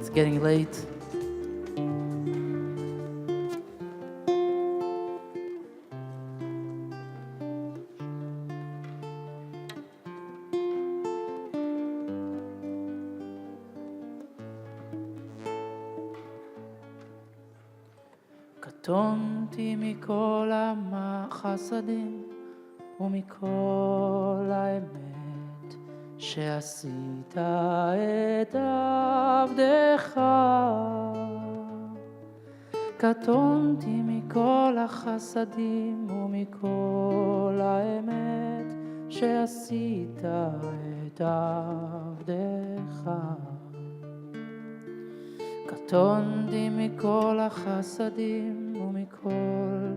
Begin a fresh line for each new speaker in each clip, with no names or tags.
it's getting late. קטונתי מכל החסדים ומכל האמת שעשית את עבדך. קטונתי מכל החסדים ומכל האמת שעשית את עבדך. קטונתי מכל החסדים ומכל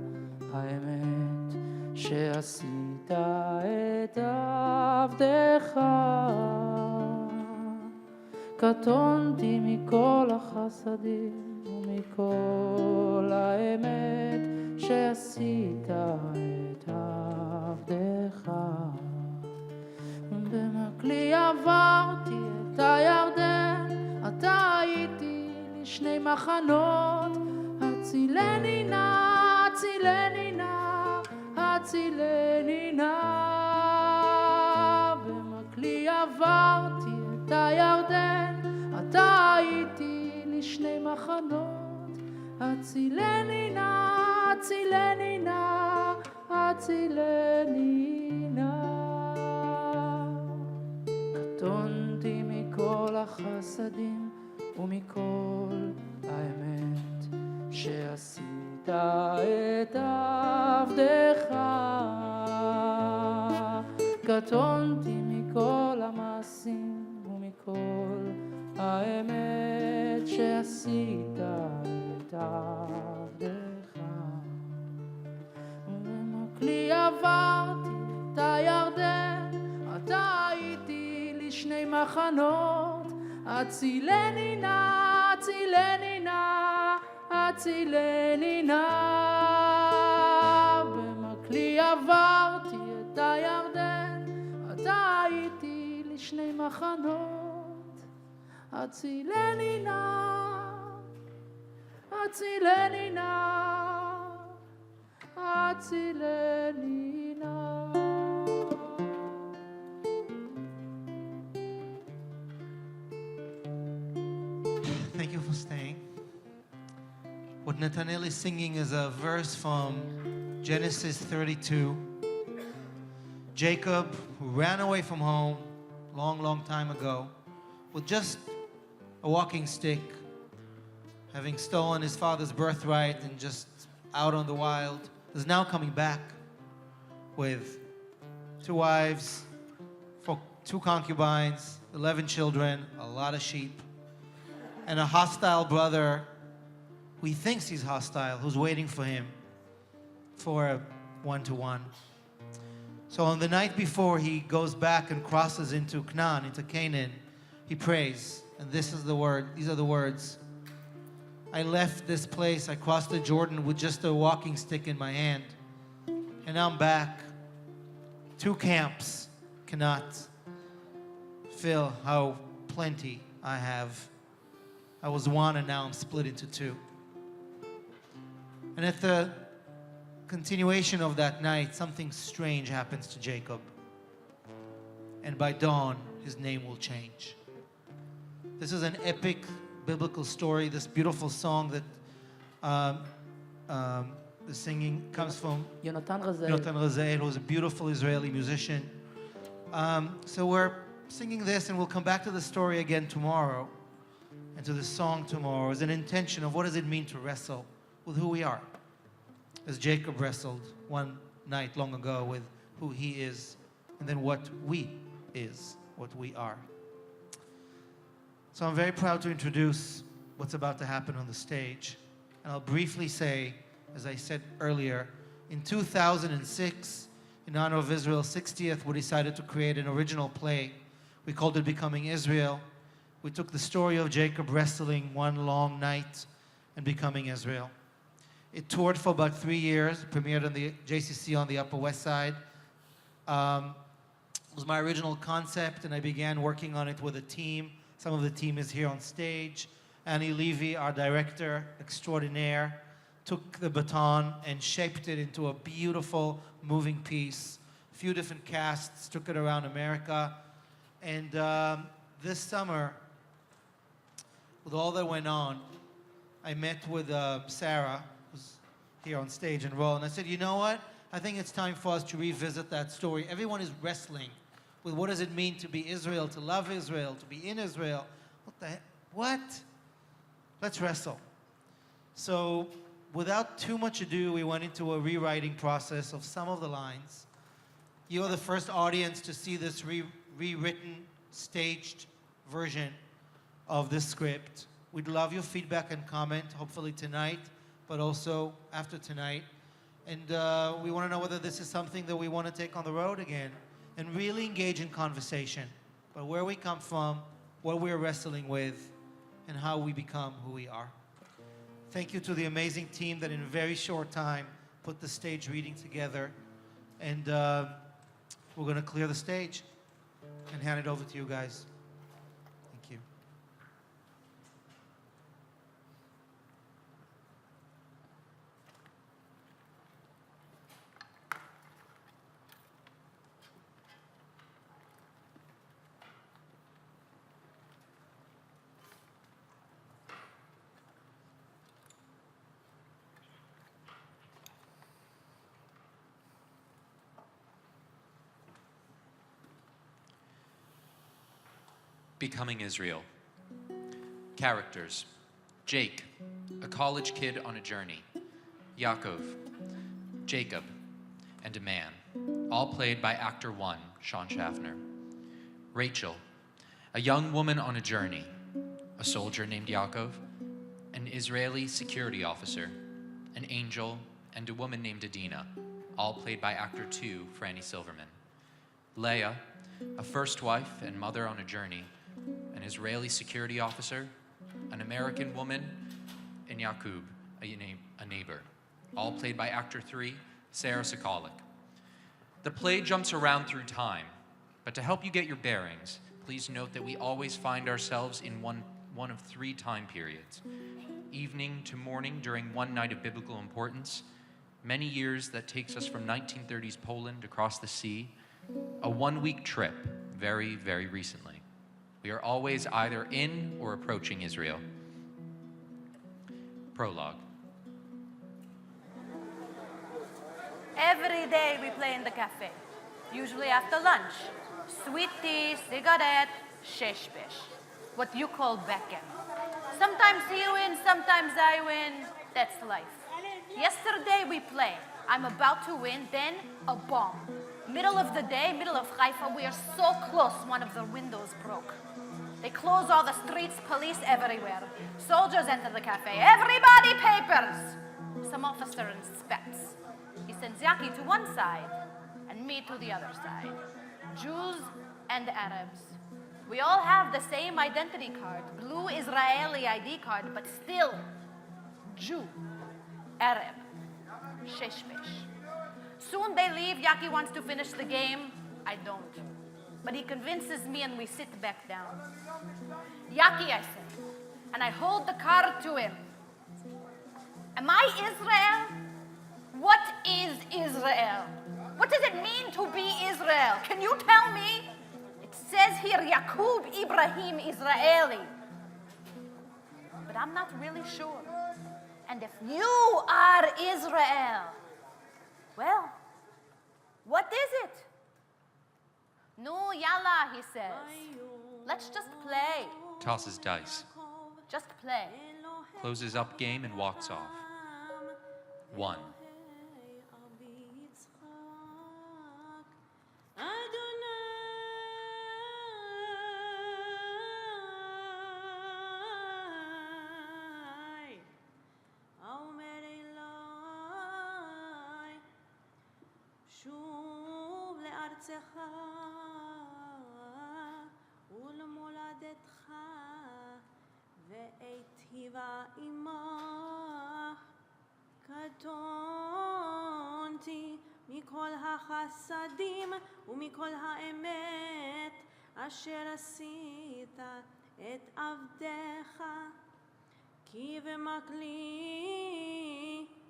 האמת שעשית את עבדך. קטונתי מכל החסדים ומכל האמת שעשית את עבדך. במקלי עברתי את הירדן, אתה הייתי לי שני מחנות. הצילני נא, הצילני נא, הצילני נא. במקלי עברתי את הירדן, אתה הייתי לי שני מחנות. הצילני נא, הצילני נא, הצילני נא. קטונתי מכל החסדים ומכל האמת שעשית את עבדך. קטונתי מכל המעשים ומכל האמת שעשית את עבדך. במקלי עברתי את הירדן, אתה הייתי לי שני מחנות. הצילני נא, הצילני נא, הצילני נא. במקלי עברתי את הירדן, אתה הייתי לי שני מחנות. הצילני נא, הצילני נא, הצילני נא.
Thank you for staying. What Nathaniel is singing is a verse from Genesis 32. Jacob, who ran away from home long time ago, with just a walking stick, having stolen his father's birthright and just out on the wild, is now coming back with 2 wives, 2 concubines, 11 children, a lot of sheep, and a hostile brother who he thinks he's hostile, who's waiting for him for a 1-to-1. So on the night before he goes back and crosses into Canaan, into Canaan, he prays, and these are the words. I left this place, I crossed the Jordan with just a walking stick in my hand, and now I'm back. 2 camps cannot fill how plenty I have. I was 1 and now I'm split into 2. And at the continuation of that night, something strange happens to Jacob. And by dawn, his name will change. This is an epic biblical story, this beautiful song that the singing comes from
יונתן רזאל.
Natan Razael, who's a beautiful Israeli musician. So we're singing this, and we'll come back to the story again tomorrow, and to the song tomorrow, as an intention of what does it mean to wrestle with who we are, as Jacob wrestled one night long ago with who he is, and then what we are. So I'm very proud to introduce what's about to happen on the stage. And I'll briefly say, as I said earlier, in 2006, in honor of Israel's 60th, we decided to create an original play. We called it Becoming Israel. We took the story of Jacob wrestling one long night and becoming Israel. It toured for about 3 years, premiered on the JCC on the Upper West Side. It was my original concept, and I began working on it with a team. Some of the team is here on stage. Annie Levy, our director extraordinaire, took the baton and shaped it into a beautiful, moving piece. A few different casts took it around America. And this summer, with all that went on, I met with Sarah, who's here on stage and Roll, and I said, you know what? I think it's time for us to revisit that story. Everyone is wrestling with what does it mean to be Israel, to love Israel, to be in Israel. What the heck? What? Let's wrestle. So without too much ado, we went into a rewriting process of some of the lines. You're the first audience to see this rewritten, staged version of this script. We'd love your feedback and comment, hopefully tonight, but also after tonight. And we want to know whether this is something that we want to take on the road again and really engage in conversation about where we come from, what we're wrestling with, and how we become who we are. Thank you to the amazing team that in a very short time put the stage reading together. And we're going to clear the stage and hand it over to you guys. Thank you.
Becoming Israel. Characters: Jake, a college kid on a journey. Yaakov, Jacob, and a man, all played by actor 1, Sean Schaffner. Rachel, a young woman on a journey. A soldier named Yaakov, an Israeli security officer, an angel, and a woman named Adina, all played by actor 2, Franny Silverman. Leah, a first wife and mother on a journey, an Israeli security officer, an American woman, and Yakub, a neighbor, all played by actor 3, Sarah Sokolic. The play jumps around through time, but to help you get your bearings, please note that we always find ourselves in one of 3 time periods: evening to morning during one night of biblical importance, many years that takes us from 1930s Poland across the sea, a 1-week trip very, very recently. We are always either in or approaching Israel. Prologue.
Every day we play in the cafe, usually after lunch. Sweet tea, cigarette, sheshbesh, what you call becken. Sometimes he wins, sometimes I win. That's life. Yesterday we play. I'm about to win, then a bomb. Middle of the day, middle of Haifa, we are so close, one of the windows broke. They close all the streets, police everywhere. Soldiers enter the cafe. Everybody papers! Some officer inspects. He sends Yaki to one side and me to the other side. Jews and Arabs. We all have the same identity card, blue Israeli ID card, but still Jew, Arab, sheshbesh. Soon they leave. Yaki wants to finish the game. I don't. But he convinces me and we sit back down. Yaki, I say, and I hold the card to him. Am I Israel? What is Israel? What does it mean to be Israel? Can you tell me? It says here, Yakub Ibrahim Israeli. But I'm not really sure. And if you are Israel, well, what is it? No, yalla, he says. Let's just play.
Tosses dice.
Just play.
Closes up game and walks off. 1.
ולמולדתך ואיטיבה עמך קטונתי מכל החסדים ומכל האמת אשר עשית את עבדך כי במקלי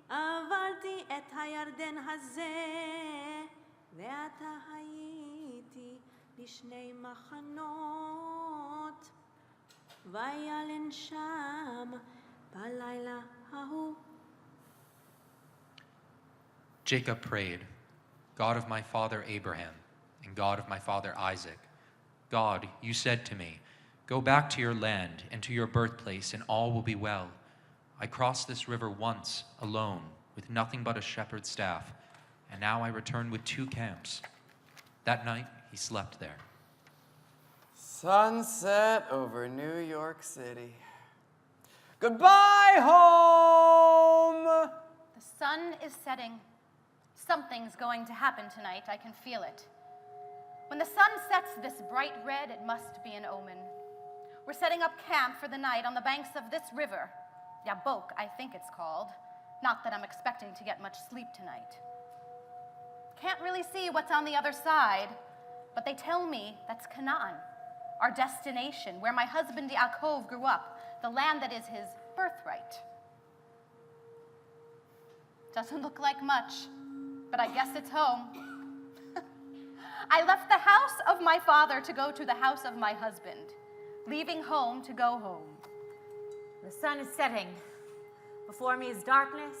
עברתי את הירדן הזה, ועתה הייתי בשני מחנות, וילן שם בלילה ההוא.
Jacob prayed, God of my father Abraham and God of my father Isaac, God, you said to me, go back to your land and to your birthplace, and all will be well. I crossed this river once, alone, with nothing but a shepherd's staff, and now I return with 2 camps. That night, he slept there.
Sunset over New York City. Goodbye, home!
The sun is setting. Something's going to happen tonight. I can feel it. When the sun sets this bright red, it must be an omen. We're setting up camp for the night on the banks of this river. Yabok, I think it's called. Not that I'm expecting to get much sleep tonight. Can't really see what's on the other side, but they tell me that's Canaan, our destination, where my husband Yaakov grew up, the land that is his birthright. Doesn't look like much, but I guess it's home. I left the house of my father to go to the house of my husband, leaving home to go home.
The sun is setting. Before me is darkness,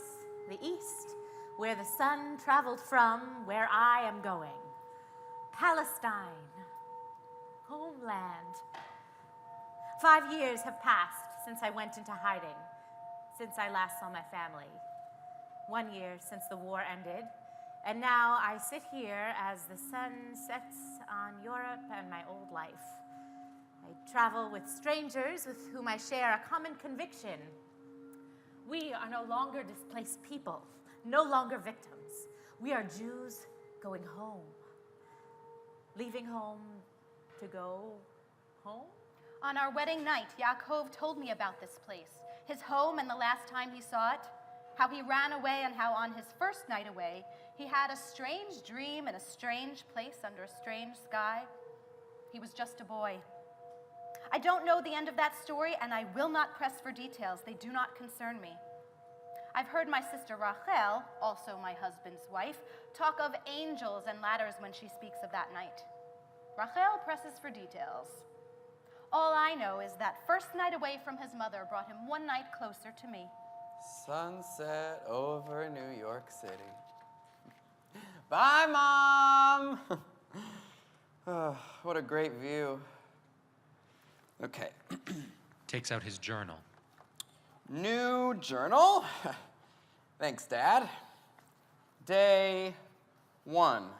the east, where the sun traveled from, where I am going. Palestine, homeland. 5 years have passed since I went into hiding, since I last saw my family. 1 year since the war ended, and now I sit here as the sun sets on Europe and my old life. I travel with strangers with whom I share a common conviction. We are no longer displaced people, no longer victims. We are Jews going home. Leaving home to go home?
On our wedding night, Yaakov told me about this place, his home and the last time he saw it, how he ran away and how on his first night away, he had a strange dream in a strange place under a strange sky. He was just a boy. I don't know the end of that story, and I will not press for details. They do not concern me. I've heard my sister Rachel, also my husband's wife, talk of angels and ladders when she speaks of that night. Rachel presses for details. All I know is that first night away from his mother brought him one night closer to me.
Sunset over New York City. Bye, Mom! Oh, what a great view. Okay.
Takes out his journal.
New journal. Thanks, Dad. Day 1.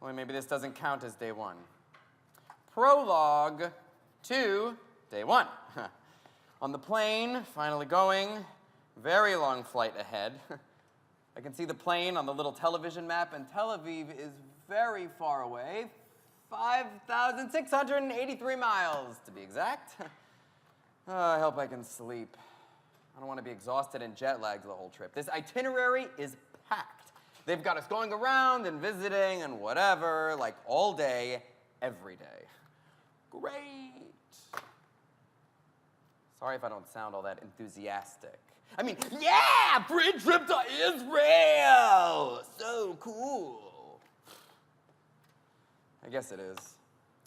Well, maybe this doesn't count as day 1. Prologue to day 1. On the plane, finally going. Very long flight ahead. I can see the plane on the little television map, and Tel Aviv is very far away. 5,683 miles, to be exact. I hope I can sleep. I don't want to be exhausted and jet lagged the whole trip. This itinerary is packed. They've got us going around and visiting and whatever, like all day, every day. Great. Sorry if I don't sound all that enthusiastic. I mean, yeah, free trip to Israel! So cool. I guess it is.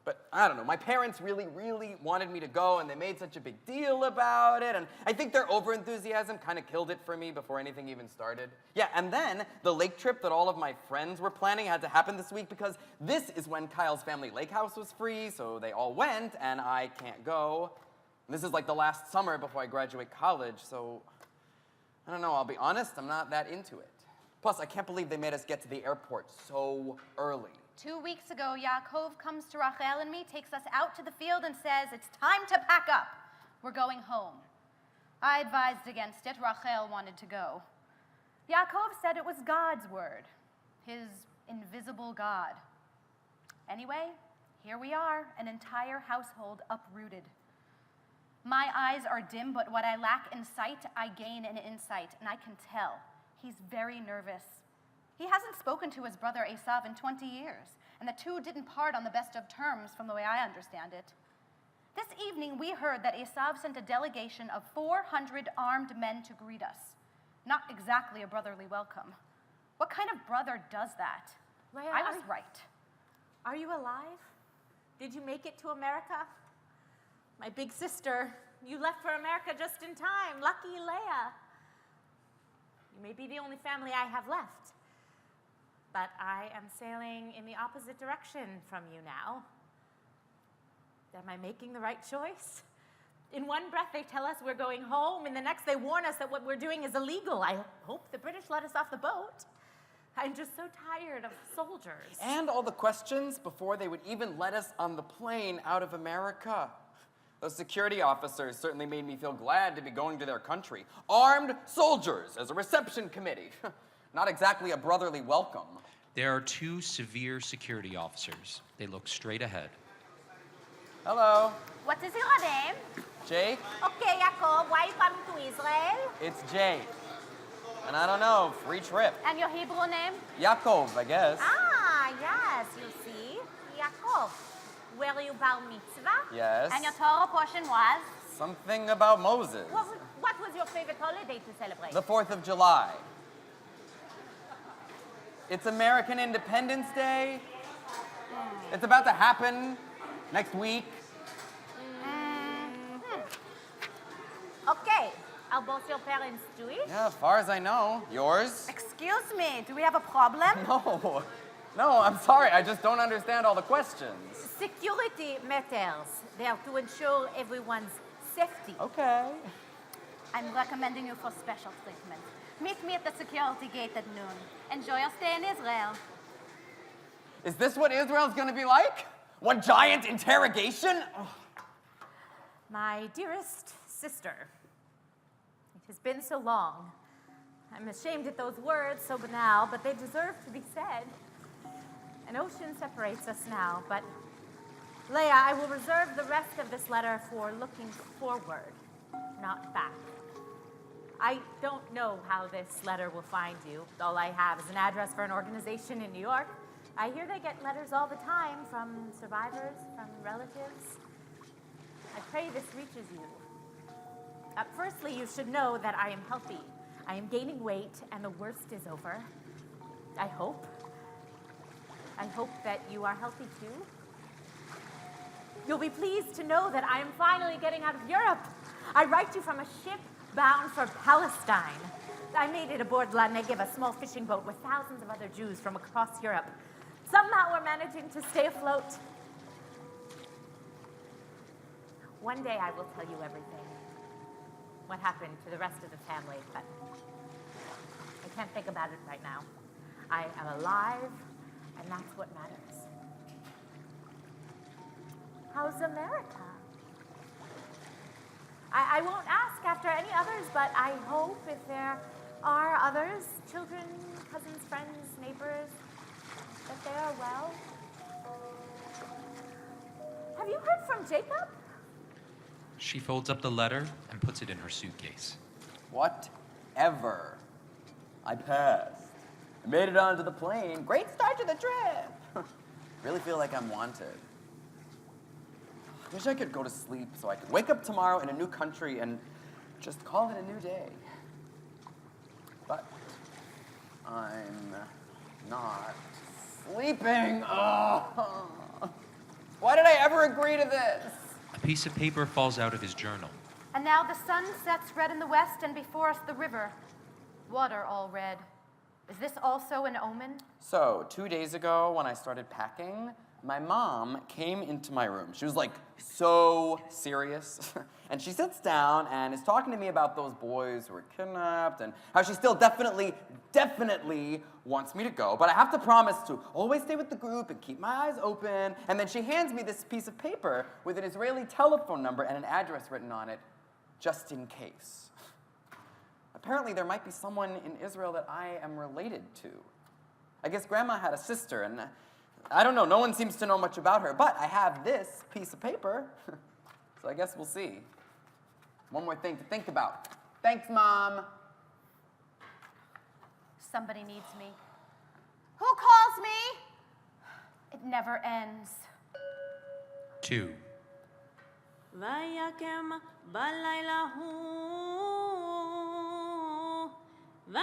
But I don't know, my parents really, really wanted me to go, and they made such a big deal about it, and I think their over-enthusiasm kind of killed it for me before anything even started. Yeah, and then the lake trip that all of my friends were planning had to happen this week because this is when Kyle's family lake house was free, so they all went, and I can't go. And this is like the last summer before I graduate college, so I don't know, I'll be honest, I'm not that into it. Plus, I can't believe they made us get to the airport so early.
2 weeks ago, Yaakov comes to Rachel and me, takes us out to the field and says, it's time to pack up. We're going home. I advised against it. Rachel wanted to go. Yaakov said it was God's word, his invisible God. Anyway, here we are, an entire household uprooted. My eyes are dim, but what I lack in sight, I gain in insight, and I can tell he's very nervous. He hasn't spoken to his brother Esav in 20 years, and the two didn't part on the best of terms from the way I understand it. This evening we heard that Esav sent a delegation of 400 armed men to greet us. Not exactly a brotherly welcome. What kind of brother does that?
Leah,
I was right.
Are you alive? Did you make it to America? My big sister, you left for America just in time. Lucky Leia. You may be the only family I have left. But I am sailing in the opposite direction from you now. Am I making the right choice? In one breath, they tell us we're going home. In the next, they warn us that what we're doing is illegal. I hope the British let us off the boat. I'm just so tired of soldiers.
And all the questions before they would even let us on the plane out of America. Those security officers certainly made me feel glad to be going to their country. Armed soldiers as a reception committee. Not exactly a brotherly welcome.
There are 2 severe security officers. They look straight ahead.
Hello,
What is your name?
Jake.
Okay, Jacob, why you coming to Israel?
It's Jake. And I don't know, free trip.
And your Hebrew name?
Yaakov, I guess.
Ah, yes, you see. Jacob, were you bar mitzvah?
Yes.
And your Torah portion was?
Something about Moses.
What was your favorite holiday to celebrate?
The 4th of July. It's American Independence Day. It's about to happen next week.
Okay, are both your parents Jewish?
Yeah, as far as I know. Yours?
Excuse me, do we have a problem?
No, I'm sorry. I just don't understand all the questions.
Security matters. They are to ensure everyone's safety.
Okay.
I'm recommending you for special treatment. Meet me at the security gate at noon. Enjoy your stay in Israel.
Is this what Israel's gonna be like? One giant interrogation? Oh.
My dearest sister, it has been so long. I'm ashamed at those words, so banal, but they deserve to be said. An ocean separates us now, but Leia, I will reserve the rest of this letter for looking forward, not back. I don't know how this letter will find you. All I have is an address for an organization in New York. I hear they get letters all the time from survivors, from relatives. I pray this reaches you. Firstly, you should know that I am healthy. I am gaining weight, and the worst is over. I hope. I hope that you are healthy too. You'll be pleased to know that I am finally getting out of Europe. I write you from a ship bound for Palestine. I made it aboard La Negev, a small fishing boat with thousands of other Jews from across Europe. Somehow we're managing to stay afloat. One day I will tell you everything. What happened to the rest of the family, but I can't think about it right now. I am alive, and that's what matters. How's America? I won't ask after any others, but I hope if there are others, children, cousins, friends, neighbors, that they are well. Have you heard from Jacob?
She folds up the letter and puts it in her suitcase.
Whatever. I passed. I made it onto the plane. Great start to the trip. Really feel like I'm wanted. I wish I could go to sleep so I could wake up tomorrow in a new country and just call it a new day. But I'm not sleeping. Oh. Why did I ever agree to this?
A piece of paper falls out of his journal.
And now the sun sets red in the west, and before us the river. Water all red. Is this also an omen?
So, 2 days ago when I started packing, my mom came into my room. She was like so serious. And she sits down and is talking to me about those boys who were kidnapped and how she still definitely wants me to go. But I have to promise to always stay with the group and keep my eyes open. And then she hands me this piece of paper with an Israeli telephone number and an address written on it, just in case. Apparently there might be someone in Israel that I am related to. I guess Grandma had a sister, and I don't know, no one seems to know much about her, but I have this piece of paper, so I guess we'll see. One more thing to think about. Thanks, Mom.
Somebody needs me. Who calls me? It never ends.
2.
ויקם בלילה ההוא, ויקח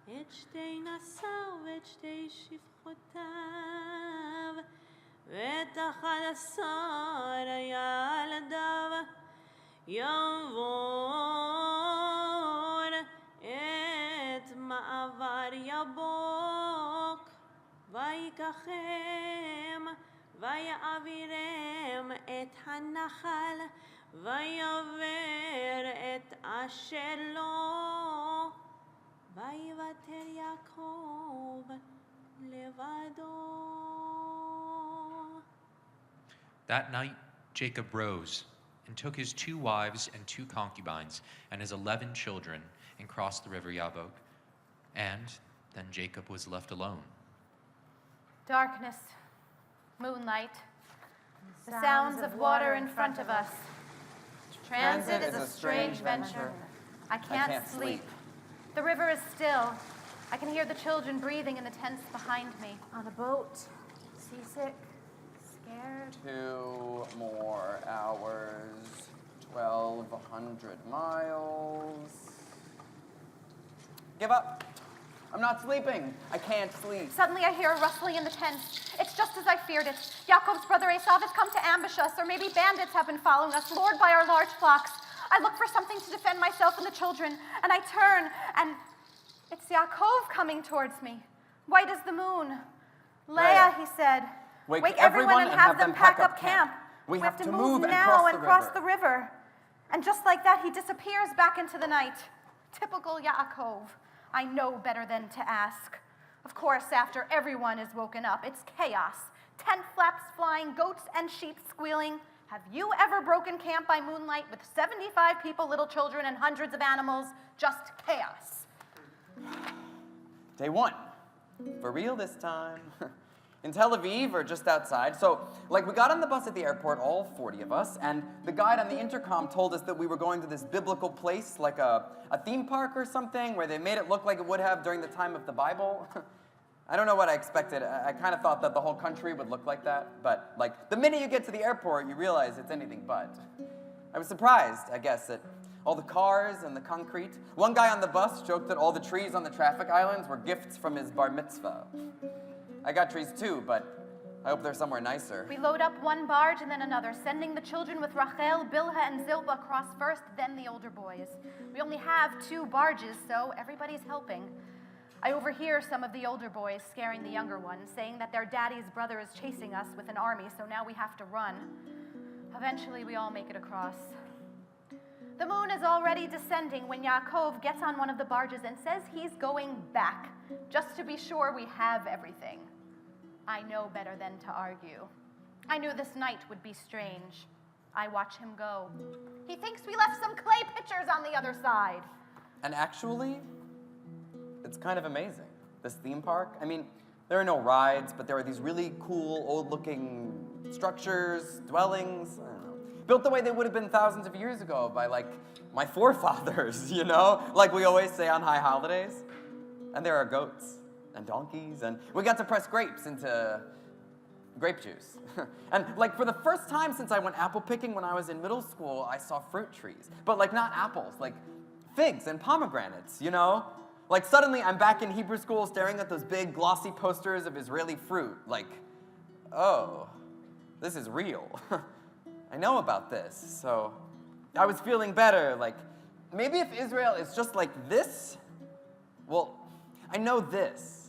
את שתי נשיו ואת שתי שפחותיו ואת 11 ילדיו, יעבור את מעבר יבוק, ויקחם ויעבירם את הנחל, ויעבר את אשר לו, ויוותר יעקב לבדו.
That night, Jacob rose and took his 2 wives and 2 concubines and his 11 children and crossed the river Yabok. And then Jacob was left alone.
Darkness, moonlight, the sounds of water in front of us. Transit is a strange venture. I can't sleep. The river is still. I can hear the children breathing in the tents behind me.
On a boat, seasick, scared.
2 more hours, 1,200 miles. Give up. I'm not sleeping. I can't sleep.
Suddenly I hear a rustling in the tents. It's just as I feared it. Yaakov's brother Esav has come to ambush us, or maybe bandits have been following us, lured by our large flocks. I look for something to defend myself and the children, and I turn, and it's Yaakov coming towards me, white as the moon. Leah, he said, wake everyone and have them pack up camp. We have to move now and cross the river. And just like that, he disappears back into the night. Typical Yaakov. I know better than to ask. Of course, after everyone is woken up, it's chaos. Tent flaps flying, goats and sheep squealing. Have you ever broken camp by moonlight with 75 people, little children, and hundreds of animals? Just chaos.
Day 1. For real this time. In Tel Aviv, or just outside. So, we got on the bus at the airport, all 40 of us, and the guide on the intercom told us that we were going to this biblical place, like a theme park or something, where they made it look like it would have during the time of the Bible. I don't know what I expected. I kind of thought that the whole country would look like that, but, the minute you get to the airport, you realize it's anything but. I was surprised, I guess, at all the cars and the concrete. One guy on the bus joked that all the trees on the traffic islands were gifts from his bar mitzvah. I got trees too, but I hope they're somewhere nicer.
We load up one barge and then another, sending the children with Rachel, Bilhah, and Zilpah across first, then the older boys. We only have 2 barges, so everybody's helping. I overhear some of the older boys scaring the younger ones, saying that their daddy's brother is chasing us with an army, so now we have to run. Eventually, we all make it across. The moon is already descending when Yaakov gets on one of the barges and says he's going back, just to be sure we have everything. I know better than to argue. I knew this night would be strange. I watch him go. He thinks we left some clay pitchers on the other side.
And actually, it's kind of amazing, this theme park. I mean, there are no rides, but there are these really cool, old-looking structures, dwellings, I don't know, built the way they would have been thousands of years ago by, my forefathers, you know? Like we always say on high holidays. And there are goats and donkeys, and we got to press grapes into grape juice. And for the first time since I went apple picking when I was in middle school, I saw fruit trees. But not apples, figs and pomegranates, you know? Suddenly I'm back in Hebrew school staring at those big glossy posters of Israeli fruit. Oh, this is real. I know about this. So I was feeling better. Maybe if Israel is just like this, well, I know this.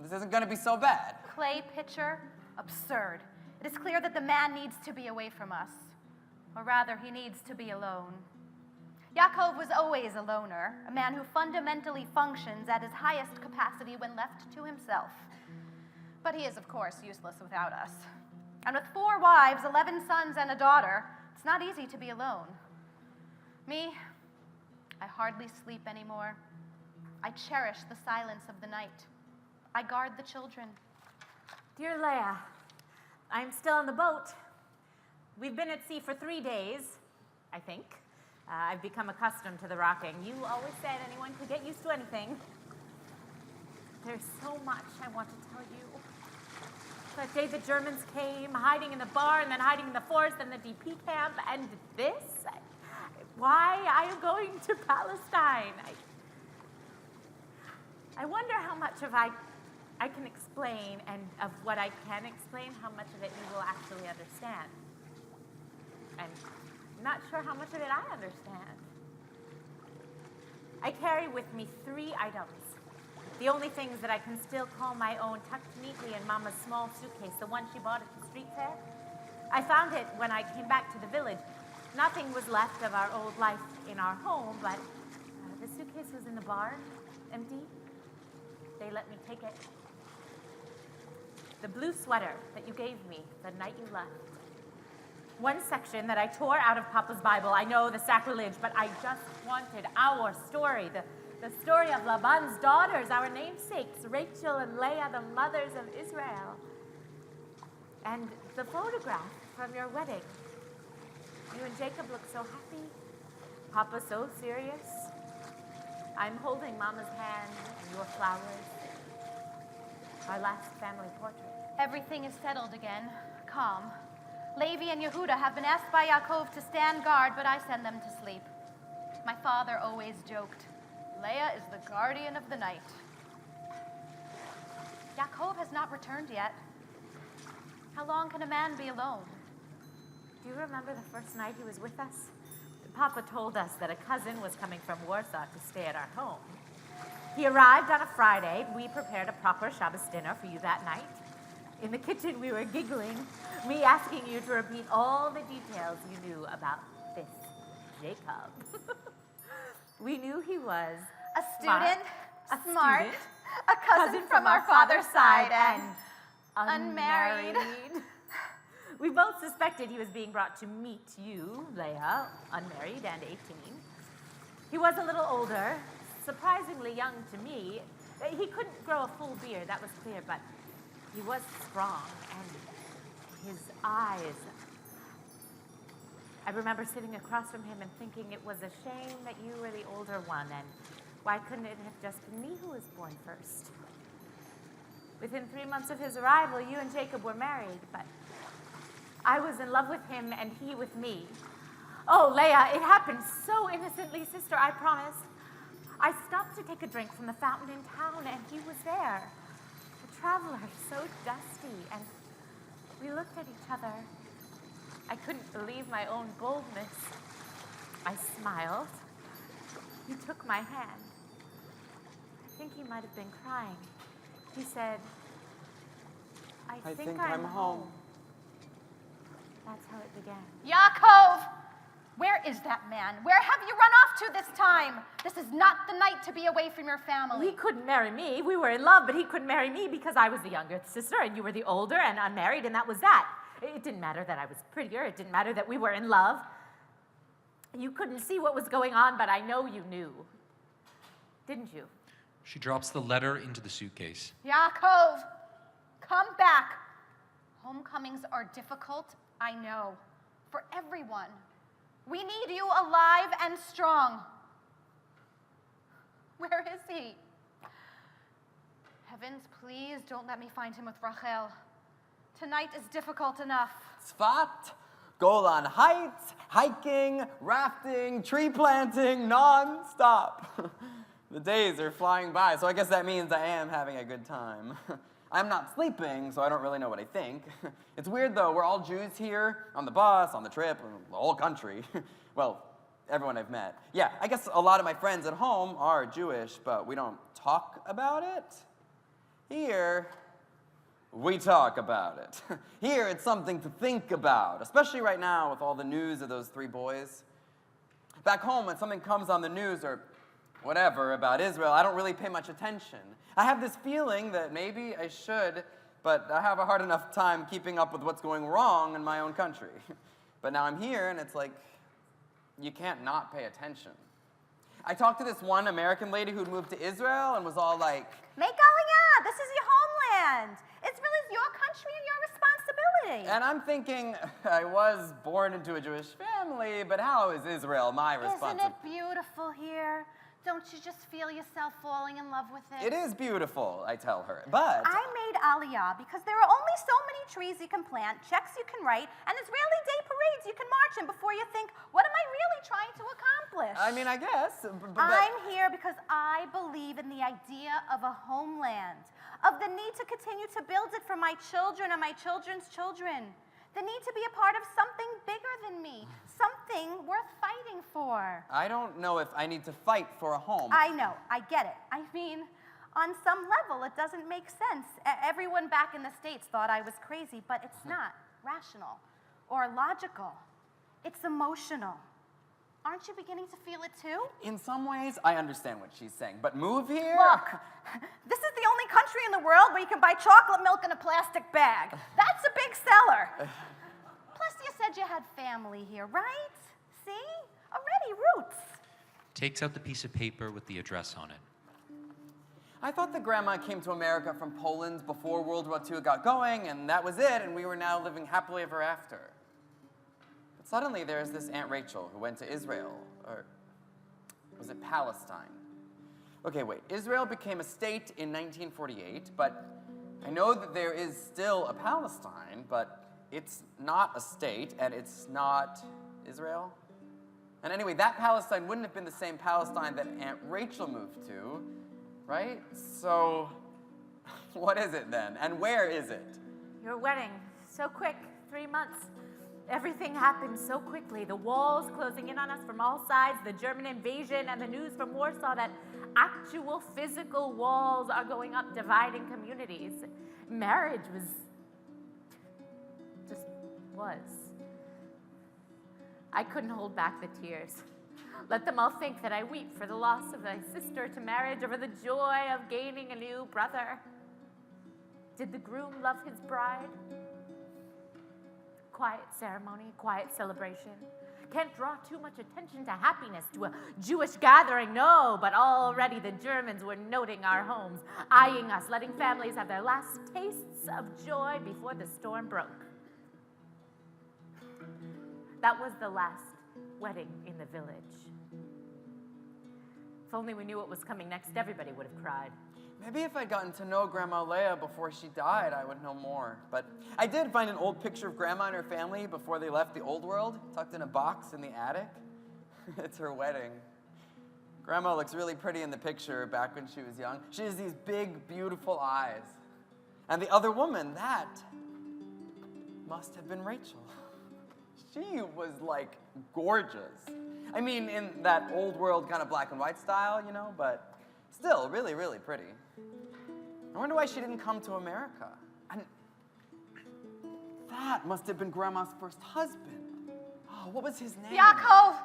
This isn't going to be so bad.
Clay pitcher? Absurd. It is clear that the man needs to be away from us. Or rather, he needs to be alone. Yaakov was always a loner, a man who fundamentally functions at his highest capacity when left to himself. But he is, of course, useless without us. And with 4 wives, 11 sons, and a daughter, it's not easy to be alone. Me, I hardly sleep anymore. I cherish the silence of the night. I guard the children.
Dear Leah, I'm still on the boat. We've been at sea for 3 days, I think. I've become accustomed to the rocking. You always said anyone could get used to anything. There's so much I want to tell you. That day the Germans came, hiding in the bar, and then hiding in the forest, and the DP camp, and this. Why I am going to Palestine. I wonder how much of I can explain, and of what I can explain, how much of it you will actually understand. And I'm not sure how much of it I understand. I carry with me 3 items. The only things that I can still call my own, tucked neatly in Mama's small suitcase, the one she bought at the street fair. I found it when I came back to the village. Nothing was left of our old life in our home, but the suitcase was in the bar, empty. They let me take it. The blue sweater that you gave me the night you left. One section that I tore out of Papa's Bible. I know the sacrilege, but I just wanted our story, the story of Laban's daughters, our namesakes, Rachel and Leah, the mothers of Israel. And the photograph from your wedding. You and Jacob look so happy. Papa so serious. I'm holding Mama's hand and your flowers. Our last family portrait.
Everything is settled again. Calm. Levi and Yehuda have been asked by Yaakov to stand guard, but I send them to sleep. My father always joked, Leah is the guardian of the night. Yaakov has not returned yet. How long can a man be alone?
Do you remember the first night he was with us? Papa told us that a cousin was coming from Warsaw to stay at our home. He arrived on a Friday. We prepared a proper Shabbos dinner for you that night. In the kitchen, we were giggling, me asking you to repeat all the details you knew about this Jacob. We knew he was
A student, smart,
student,
a cousin from our father's side, and unmarried.
We both suspected he was being brought to meet you, Leah, unmarried and 18. He was a little older, surprisingly young to me. He couldn't grow a full beard, that was clear, but he was strong, and his eyes. I remember sitting across from him and thinking it was a shame that you were the older one, and why couldn't it have just been me who was born first? Within 3 months of his arrival, you and Jacob were married, but I was in love with him and he with me. Oh, Leah, it happened so innocently, sister, I promise. I stopped to take a drink from the fountain in town, and he was there. A traveler, so dusty, and we looked at each other. I couldn't believe my own boldness. I smiled. He took my hand. I think he might have been crying. He said, I think I'm home. That's how it began.
Yaakov! Where is that man? Where have you run off to this time? This is not the night to be away from your family.
He couldn't marry me. We were in love, but he couldn't marry me because I was the younger sister and you were the older and unmarried, and that was that. It didn't matter that I was prettier. It didn't matter that we were in love. You couldn't see what was going on, but I know you knew. Didn't you?
She drops the letter into the suitcase.
Yaakov, come back. Homecomings are difficult, I know, for everyone. We need you alive and strong. Where is he? Heavens, please don't let me find him with Rachel. Tonight is difficult enough.
Tzfat, Golan Heights, hiking, rafting, tree planting, non-stop. The days are flying by, so I guess that means I am having a good time. I'm not sleeping, so I don't really know what I think. It's weird, though. We're all Jews here, on the bus, on the trip, the whole country. Well, everyone I've met. Yeah, I guess a lot of my friends at home are Jewish, but we don't talk about it. Here, we talk about it. Here, it's something to think about, especially right now with all the news of those 3 boys. Back home, when something comes on the news or whatever about Israel, I don't really pay much attention. I have this feeling that maybe I should, but I have a hard enough time keeping up with what's going wrong in my own country. But now I'm here, and it's like, you can't not pay attention. I talked to this one American lady who'd moved to Israel and was all like,
Make Aliyah, this is your homeland. Israel is your country and your responsibility.
and I'm thinking, I was born into a Jewish family, but how is Israel my
Isn't
responsibility?
it beautiful here? Don't you just feel yourself falling in love with it?
It is beautiful, I tell her, but
I made Aliyah because there are only so many trees you can plant, checks you can write, and Israeli day parades you can march in before you think, what am I really trying to accomplish?
I mean, I guess.
I'm here because I believe in the idea of a homeland, of the need to continue to build it for my children and my children's children, the need to be a part of something bigger than me, something worth fighting for.
I don't know if I need to fight for a home.
I know, I get it. I mean, on some level, it doesn't make sense. Everyone back in the States thought I was crazy, but it's not rational or logical. It's emotional. Aren't you beginning to feel it too?
In some ways, I understand what she's saying, but move here?
Look, this is the only country in the world where you can buy chocolate milk in a plastic bag. That's a big seller. Plus, you said you had family here, right? See? Already roots.
Takes out the piece of paper with the address on it.
I thought the grandma came to America from Poland before World War II got going, and that was it, and we were now living happily ever after. But suddenly there's this Aunt Rachel who went to Israel, or was it Palestine? Okay, wait, Israel became a state in 1948, but I know that there is still a Palestine, but it's not a state, and it's not Israel. And anyway, that Palestine wouldn't have been the same Palestine that Aunt Rachel moved to, right? So, what is it then? And where is it?
Your wedding, so quick, 3 months. Everything happened so quickly. The walls closing in on us from all sides, the German invasion, and the news from Warsaw that actual physical walls are going up, dividing communities. Marriage was. I couldn't hold back the tears. Let them all think that I weep for the loss of my sister to marriage or for the joy of gaining a new brother. Did the groom love his bride? Quiet ceremony, quiet celebration. Can't draw too much attention to happiness to a Jewish gathering, no, but already the Germans were noting our homes, eyeing us, letting families have their last tastes of joy before the storm broke. That was the last wedding in the village. If only we knew what was coming next, everybody would have cried.
Maybe if I'd gotten to know Grandma Leah before she died, I would know more. But I did find an old picture of Grandma and her family before they left the old world, tucked in a box in the attic. It's her wedding. Grandma looks really pretty in the picture back when she was young. She has these big, beautiful eyes. And the other woman, that must have been Rachel. She was, like, gorgeous. I mean, in that old world kind of black and white style, you know, but still really, really pretty. I wonder why she didn't come to America. And that must have been Grandma's first husband. Oh, what was his name?
Yaakov!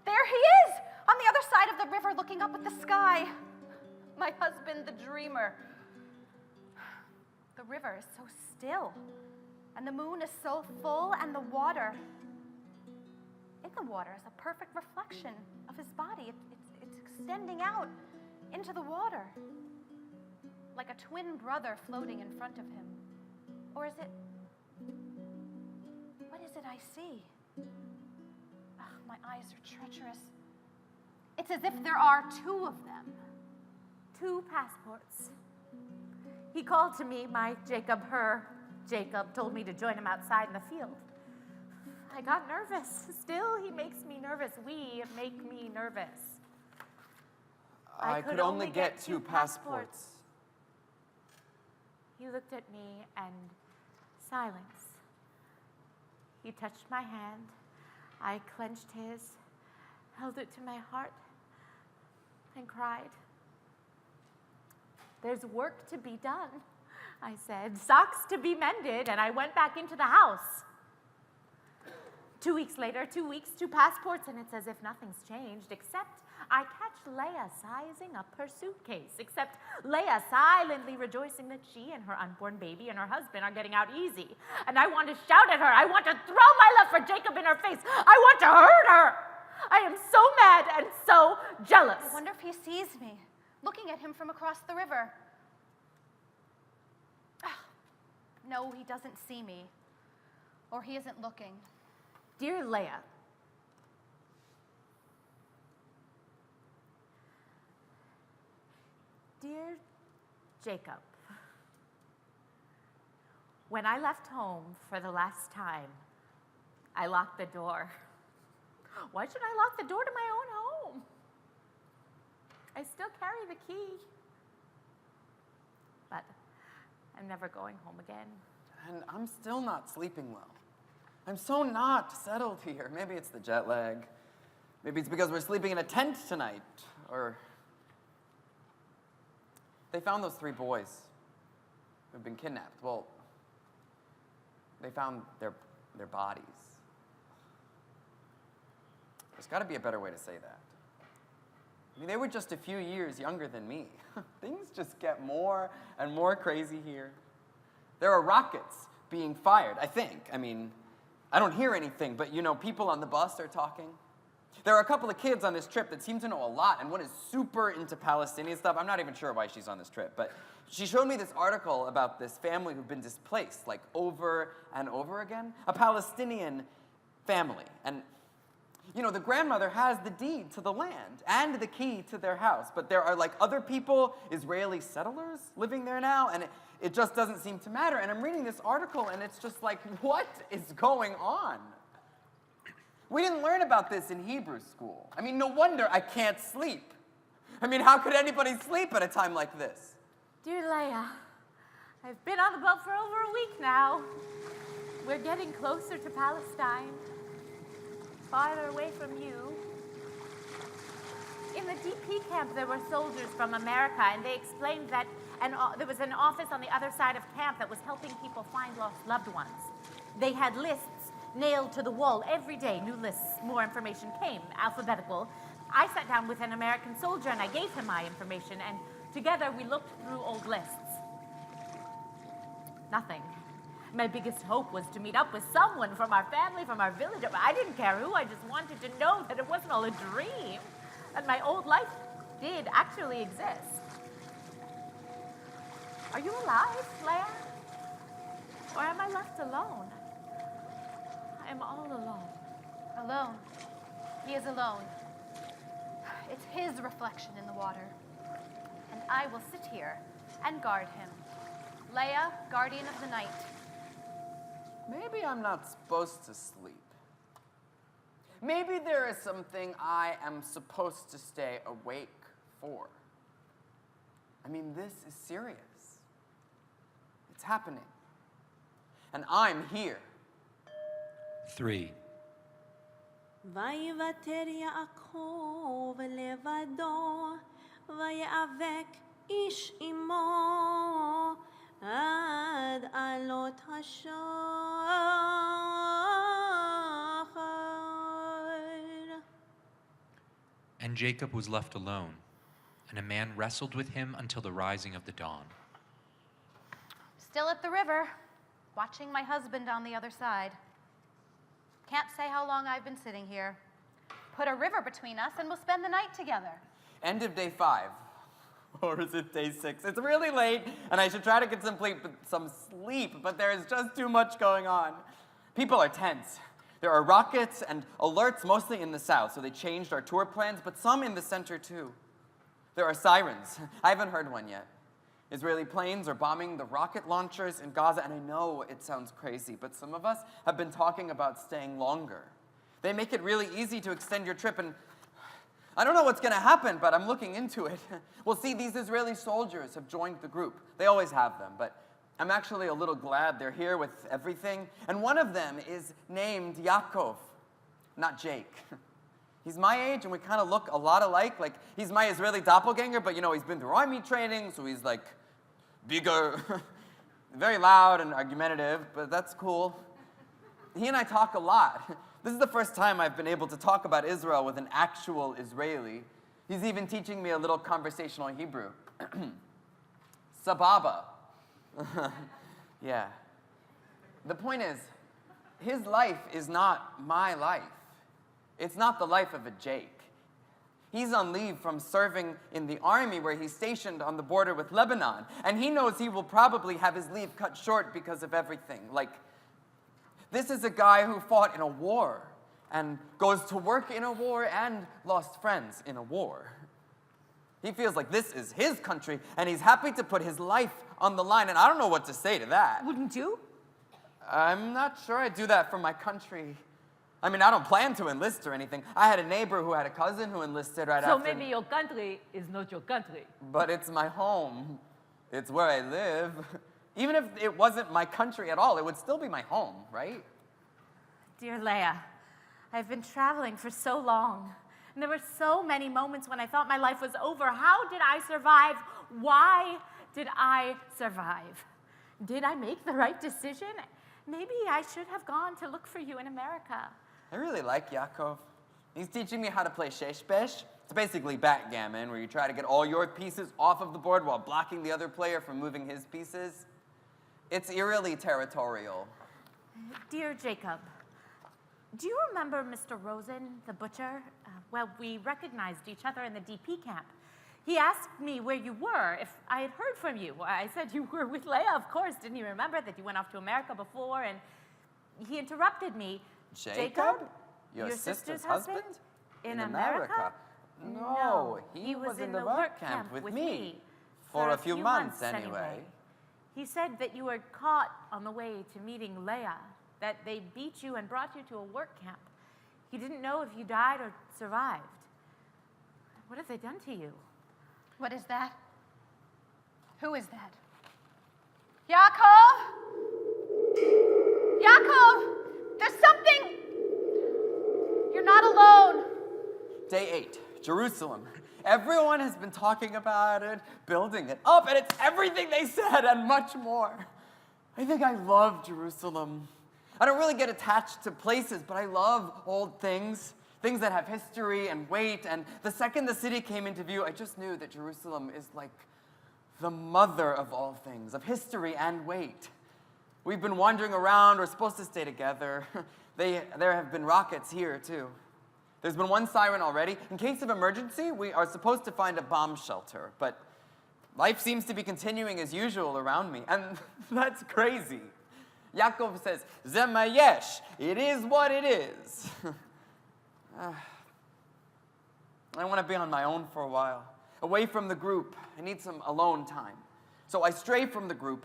There he is! On the other side of the river looking up at the sky. My husband, the dreamer. The river is so still. And the moon is so full, and the water. In the water is a perfect reflection of his body. It's extending out into the water. Like a twin brother floating in front of him. Or is it... What is it I see? Ugh, my eyes are treacherous. It's as if there are two of them.
2 passports. He called to me, my Jacob, her Jacob, told me to join him outside in the field. I got nervous. Still, he makes me nervous. We make me nervous.
I could only get 2 passports.
He looked at me and silence. He touched my hand. I clenched his, held it to my heart, and cried. There's work to be done, I said. Socks to be mended, and I went back into the house. 2 weeks later, 2 weeks, 2 passports, and it's as if nothing's changed, except I catch Leah sizing up her suitcase, except Leah silently rejoicing that she and her unborn baby and her husband are getting out easy. And I want to shout at her. I want to throw my love for Jacob in her face. I want to hurt her. I am so mad and so jealous.
I wonder if he sees me, looking at him from across the river. No, he doesn't see me. Or he isn't looking.
Dear Leah, Dear Jacob, when I left home for the last time, I locked the door. Why should I lock the door to my own home? I still carry the key. But I'm never going home again.
And I'm still not sleeping well. I'm so not settled here. Maybe it's the jet lag. Maybe it's because we're sleeping in a tent tonight. Or they found those 3 boys who've been kidnapped. Well, they found their bodies. There's got to be a better way to say that. I mean, they were just a few years younger than me. Things just get more and more crazy here. There are rockets being fired, I think. I mean, I don't hear anything, but you know, people on the bus are talking. There are a couple of kids on this trip that seem to know a lot, and one is super into Palestinian stuff. I'm not even sure why she's on this trip, but she showed me this article about this family who've been displaced, like over and over again. A Palestinian family. And you know, the grandmother has the deed to the land and the key to their house, but there are like other people, Israeli settlers, living there now, and it just doesn't seem to matter. And I'm reading this article, and it's just like, what is going on? We didn't learn about this in Hebrew school. I mean, no wonder I can't sleep. I mean, how could anybody sleep at a time like this?
Dear Leah, I've been on the boat for over a week now. We're getting closer to Palestine, farther away from you. In the DP camp, there were soldiers from America, and they explained that there was an office on the other side of camp that was helping people find lost loved ones. They had lists nailed to the wall every day. New lists, more information came, alphabetical. I sat down with an American soldier, and I gave him my information, and together we looked through old lists. Nothing. My biggest hope was to meet up with someone from our family, from our village. I didn't care who, I just wanted to know that it wasn't all a dream, that my old life did actually exist. Are you alive, Leah? Or am I left alone? I am all alone.
Alone. He is alone. It's his reflection in the water. And I will sit here and guard him. Leah, guardian of the night.
Maybe I'm not supposed to sleep. Maybe there is something I am supposed to stay awake for. I mean, this is serious. It's happening. And I'm here.
3.
ויוותר יעקב לבדו, ויאבק איש עמו, עד עלות השחר.
And Jacob was left alone, and a man wrestled with him until the rising of the dawn.
Still at the river, watching my husband on the other side. Can't say how long I've been sitting here. Put a river between us and we'll spend the night together.
End of day 5. Or is it day 6? It's really late, and I should try to get some sleep, but there is just too much going on. People are tense. There are rockets and alerts mostly in the south, so they changed our tour plans, but some in the center too. There are sirens. I haven't heard one yet. Israeli planes are bombing the rocket launchers in Gaza, and I know it sounds crazy, but some of us have been talking about staying longer. They make it really easy to extend your trip, and I don't know what's going to happen, but I'm looking into it. Well, see, these Israeli soldiers have joined the group. They always have them, but I'm actually a little glad they're here with everything. And one of them is named Yaakov, not Jake. He's my age, and we kind of look a lot alike. Like, he's my Israeli doppelganger, but, you know, he's been through army training, so he's, like, bigger, very loud and argumentative, but that's cool. He and I talk a lot. This is the first time I've been able to talk about Israel with an actual Israeli. He's even teaching me a little conversational Hebrew. Sababa. Yeah. The point is, his life is not my life. It's not the life of a Jake. He's on leave from serving in the army where he's stationed on the border with Lebanon. And he knows he will probably have his leave cut short because of everything. Like, this is a guy who fought in a war and goes to work in a war and lost friends in a war. He feels like this is his country, and he's happy to put his life on the line, and I don't know what to say to that.
Wouldn't you?
I'm not sure I'd do that for my country. I mean, I don't plan to enlist or anything. I had a neighbor who had a cousin who enlisted right
So
after.
maybe your country is not your country.
But it's my home. It's where I live. Even if it wasn't my country at all, it would still be my home, right?
Dear Leia, I've been traveling for so long, and there were so many moments when I thought my life was over. How did I survive? Why did I survive? Did I make the right decision? Maybe I should have gone to look for you in America.
I really like Yaakov. He's teaching me how to play sheshbesh. It's basically backgammon, where you try to get all your pieces off of the board while blocking the other player from moving his pieces. It's eerily territorial.
Dear Jacob, do you remember Mr. Rosen, the butcher? Well, we recognized each other in the DP camp. He asked me where you were, if I had heard from you. I said you were with Leia, of course. Didn't you remember that you went off to America before? And he interrupted me.
Jacob? Your sister's husband?
In America?
No, he was in the work camp with me. For a few months, anyway.
He said that you were caught on the way to meeting Leia, that they beat you and brought you to a work camp. He didn't know if you died or survived. What have they done to you?
What is that? Who is that? Yaakov? Yaakov! There's something! You're not alone.
Day 8, Jerusalem. Everyone has been talking about it, building it up, and it's everything they said and much more. I think I love Jerusalem. I don't really get attached to places, but I love old things, things that have history and weight, and the second the city came into view, I just knew that Jerusalem is like the mother of all things, of history and weight. We've been wandering around, we're supposed to stay together. There have been rockets here, too. There's been one siren already. In case of emergency, we are supposed to find a bomb shelter, but life seems to be continuing as usual around me, and that's crazy. Yaakov says, Ze ma yesh, it is what it is. I want to be on my own for a while, away from the group. I need some alone time. So I stray from the group,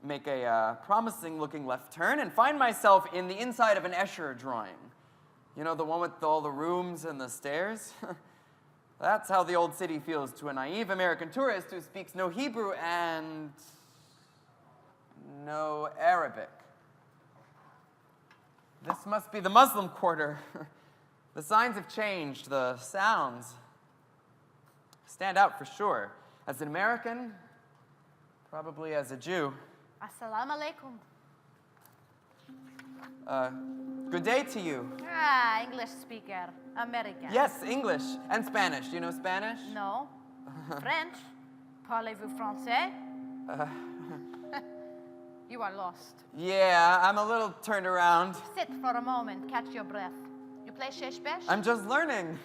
make a promising-looking left turn, and find myself in the inside of an Escher drawing. You know, the one with all the rooms and the stairs? That's how the old city feels to a naive American tourist who speaks no Hebrew and no Arabic. This must be the Muslim quarter. The signs have changed, the sounds stand out for sure. As an American, probably as a Jew.
Assalamu alaikum.
Good day to you.
Ah, English speaker. American.
Yes, English and Spanish. Do you know Spanish?
No. French. Parlez-vous français? You are lost.
Yeah, I'm a little turned around.
Sit for a moment, catch your breath. You play sheshbesh?
I'm just learning.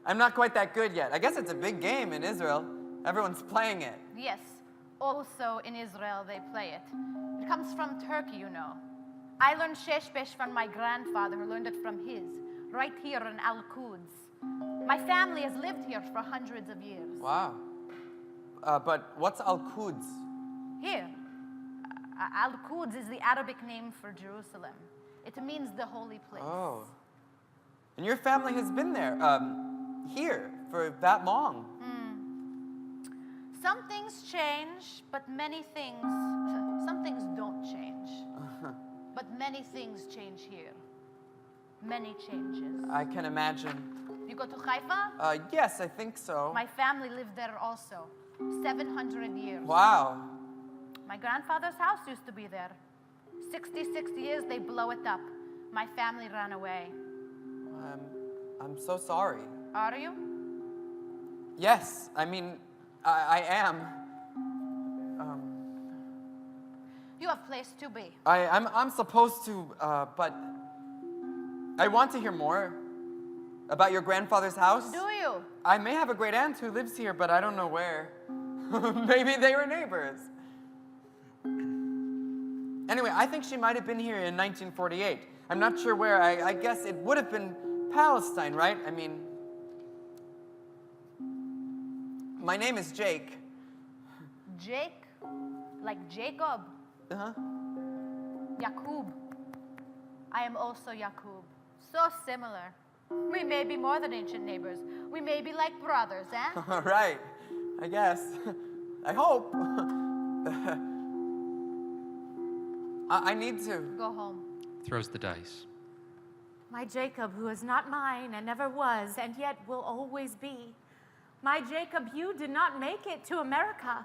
I'm not quite that good yet. I guess it's a big game in Israel. Everyone's playing it.
Yes. Also in Israel they play it. It comes from Turkey, you know. I learned sheshbesh from my grandfather who learned it from his, right here in Al-Quds. My family has lived here for hundreds of years.
Wow. But what's Al-Quds?
Here. Al-Quds is the Arabic name for Jerusalem. It means the holy place.
Oh. And your family has been there, here, for that long.
Some things change, but some things don't change. But many things change here. Many changes.
I can imagine.
You go to Haifa?
Yes, I think so.
My family lived there also. 700 years.
Wow.
My grandfather's house used to be there. 66 years, they blow it up. My family ran away.
I'm so sorry.
Are you?
Yes, I mean, I am.
You have place to be.
I'm supposed to, but I want to hear more about your grandfather's house.
Do you?
I may have a great aunt who lives here, but I don't know where. Maybe they were neighbors. Anyway, I think she might have been here in 1948. I'm not sure where. I guess it would have been Palestine, right? I mean, My name is Jake.
Jake, like Jacob.
Uh-huh.
Yakub. I am also Yakub. So similar. We may be more than ancient neighbors. We may be like brothers, eh?
All right, I guess. I hope. I need to.
Go home.
Throws the dice.
My Jacob, who is not mine and never was, and yet will always be. My Jacob, you did not make it to America.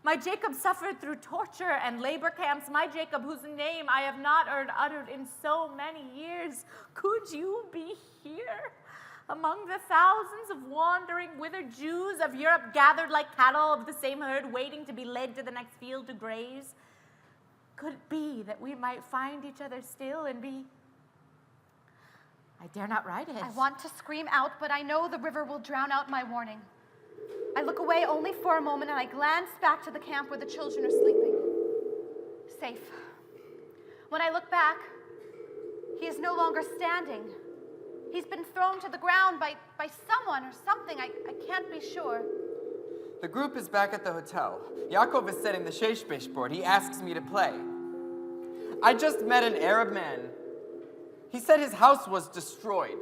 My Jacob suffered through torture and labor camps. My Jacob, whose name I have not heard uttered in so many years. Could you be here? Among the thousands of wandering, withered Jews of Europe gathered like cattle of the same herd, waiting to be led to the next field to graze? Could it be that we might find each other still and be... I dare not write it.
I want to scream out, but I know the river will drown out my warning. I look away only for a moment and I glance back to the camp where the children are sleeping. Safe. When I look back, he is no longer standing. He's been thrown to the ground by someone or something. I can't be sure.
The group is back at the hotel. Yaakov is setting the sheshbesh board. He asks me to play. I just met an Arab man. He said his house was destroyed,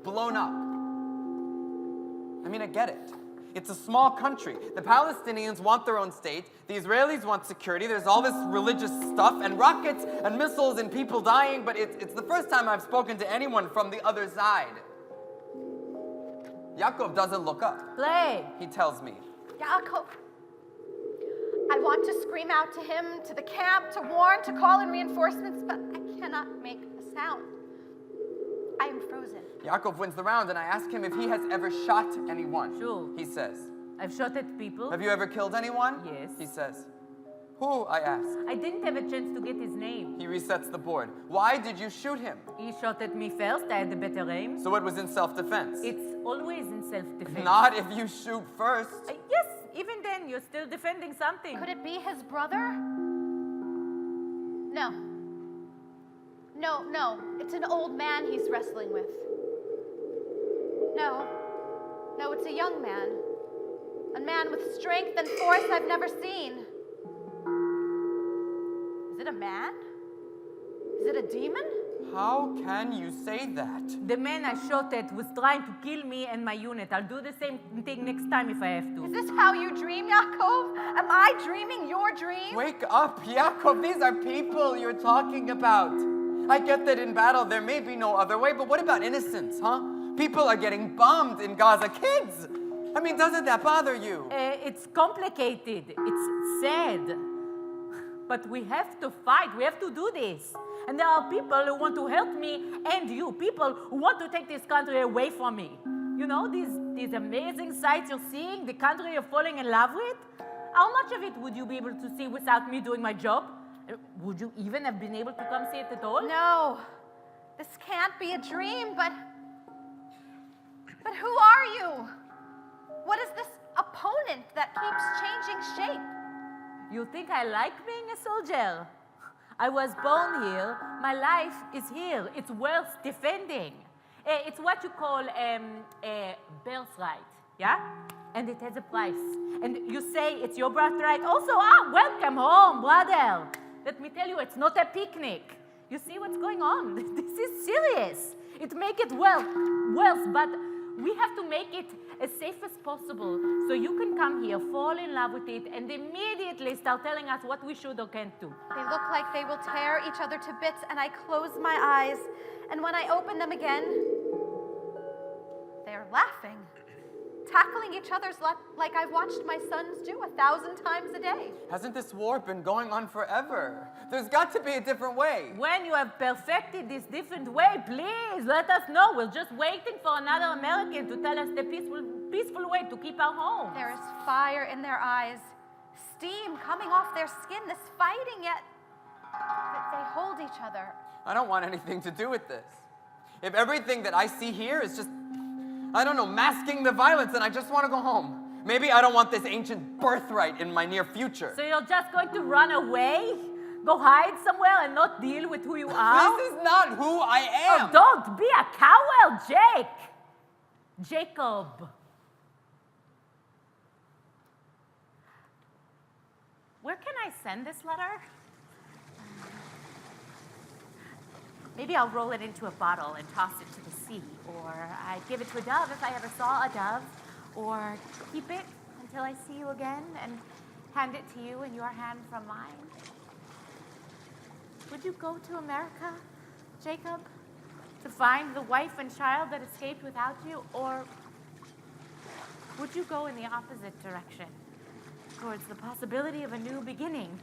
blown up. I mean, I get it. It's a small country. The Palestinians want their own state. The Israelis want security. There's all this religious stuff and rockets and missiles and people dying, but it's the first time I've spoken to anyone from the other side. Yaakov doesn't look up.
Play.
He tells me.
Yaakov. I want to scream out to him, to the camp, to warn, to call in reinforcements, but I cannot make a sound. I am frozen.
Yaakov wins the round, and I ask him if he has ever shot anyone.
Shul.
He says.
I've shot at people.
Have you ever killed anyone?
Yes.
He says. Who? I ask.
I didn't have a chance to get his name.
He resets the board. Why did you shoot him?
He shot at me first. I had the better aim.
So it was in self-defense.
It's always in self-defense.
Not if you shoot first.
Yes, even then, you're still defending something.
Could it be his brother? No. No. It's an old man he's wrestling with. No, it's a young man. A man with strength and force I've never seen. Is it a man? Is it a demon?
How can you say that?
The man I shot at was trying to kill me and my unit. I'll do the same thing next time if I have to.
Is this how you dream, Yaakov? Am I dreaming your dream?
Wake up, Yaakov. These are people you're talking about. I get that in battle there may be no other way, but what about innocence, huh? People are getting bombed in Gaza. Kids! I mean, doesn't that bother you?
It's complicated. It's sad. But we have to fight. We have to do this. And there are people who want to help me and you. People who want to take this country away from me. You know, these amazing sights you're seeing, the country you're falling in love with? How much of it would you be able to see without me doing my job? Would you even have been able to come see it at all?
No. This can't be a dream, but who are you? What is this opponent that keeps changing shape?
You think I like being a soldier? I was born here. My life is here. It's worth defending. It's what you call a birthright, yeah? And it has a price. And you say it's your birthright. Also, welcome home, brother. Let me tell you, it's not a picnic. You see what's going on? This is serious. It make it worse, but we have to make it as safe as possible so you can come here, fall in love with it, and immediately start telling us what we should or can't do.
They look like they will tear each other to bits, and I close my eyes, and when I open them again, they're laughing, tackling each other's like I've watched my sons do 1,000 times a day.
Hasn't this war been going on forever? There's got to be a different way.
When you have perfected this different way, please let us know. We're just waiting for another American to tell us the peaceful way to keep our home.
There is fire in their eyes, steam coming off their skin, this fighting, yet they hold each other.
I don't want anything to do with this. If everything that I see here is just, I don't know, masking the violence, then I just want to go home. Maybe I don't want this ancient birthright in my near future.
So you're just going to run away? Go hide somewhere and not deal with who you are?
This is not who I am.
Oh, don't be a coward, Jake. Jacob. Where can I send this letter? Maybe I'll roll it into a bottle and toss it to the sea, or I'd give it to a dove if I ever saw a dove, or keep it until I see you again and hand it to you in your hand from mine. Would you go to America, Jacob, to find the wife and child that escaped without you, or would you go in the opposite direction, towards the possibility of a new beginning,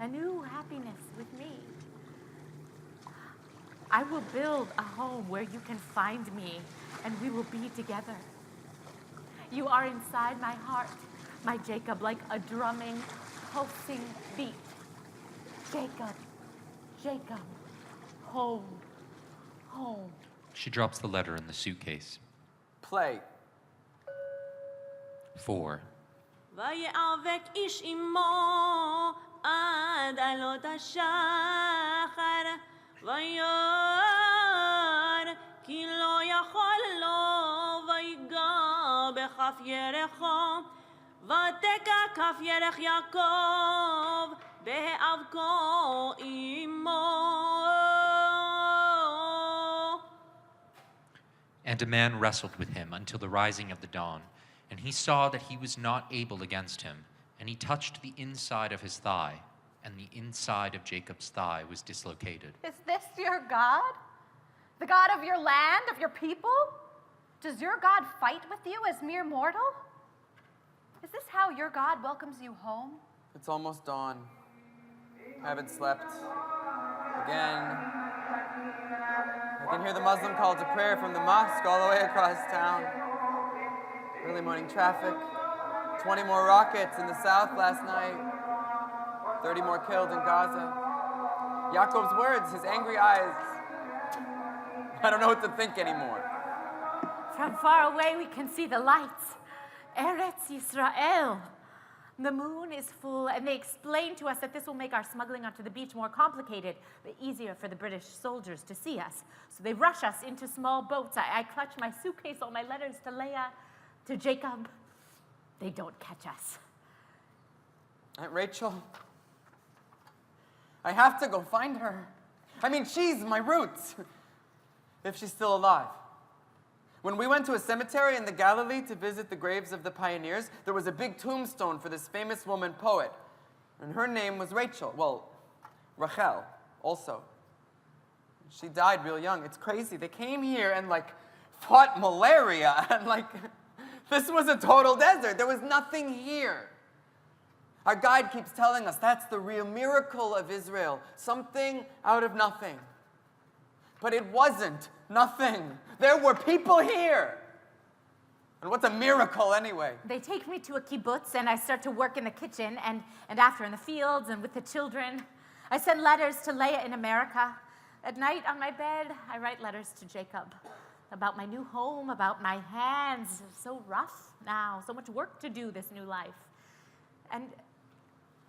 a new happiness with me? I will build a home where you can find me, and we will be together. You are inside my heart, my Jacob, like a drumming, pulsing beat. Jacob, Jacob, home, home.
She drops the letter in the suitcase.
Play.
4.
ויאבק איש עמו עד עלות השחר וירא כי לא יכול לו ויגע בכף ירחו ותקע כף ירך יעקב בהיאבקו עמו.
And a man wrestled with him until the rising of the dawn. And he saw that he was not able against him. And he touched the inside of his thigh. And the inside of Jacob's thigh was dislocated.
Is this your God? The God of your land, of your people? Does your God fight with you as mere mortal? Is this how your God welcomes you home?
It's almost dawn. I haven't slept. Again. I can hear the Muslim call to prayer from the mosque all the way across town. Early morning traffic. 20 more rockets in the south last night. 30 more killed in Gaza. Yaakov's words, his angry eyes. I don't know what to think anymore.
From far away, we can see the lights. Eretz Yisrael. The moon is full, and they explain to us that this will make our smuggling onto the beach more complicated, but easier for the British soldiers to see us. So they rush us into small boats. I clutch my suitcase, all my letters to Leah, to Jacob. They don't catch us.
Aunt Rachel, I have to go find her. I mean, she's my roots, if she's still alive. When we went to a cemetery in the Galilee to visit the graves of the pioneers, there was a big tombstone for this famous woman poet. And her name was Rachel. Well, Rachel, also. She died real young. It's crazy. They came here and, fought malaria. And, this was a total desert. There was nothing here. Our guide keeps telling us that's the real miracle of Israel. Something out of nothing. But it wasn't nothing. There were people here. And what's a miracle anyway?
They take me to a kibbutz, and I start to work in the kitchen, and after in the fields and with the children. I send letters to Leah in America. At night on my bed, I write letters to Jacob about my new home, about my hands. So rough now, so much work to do this new life. And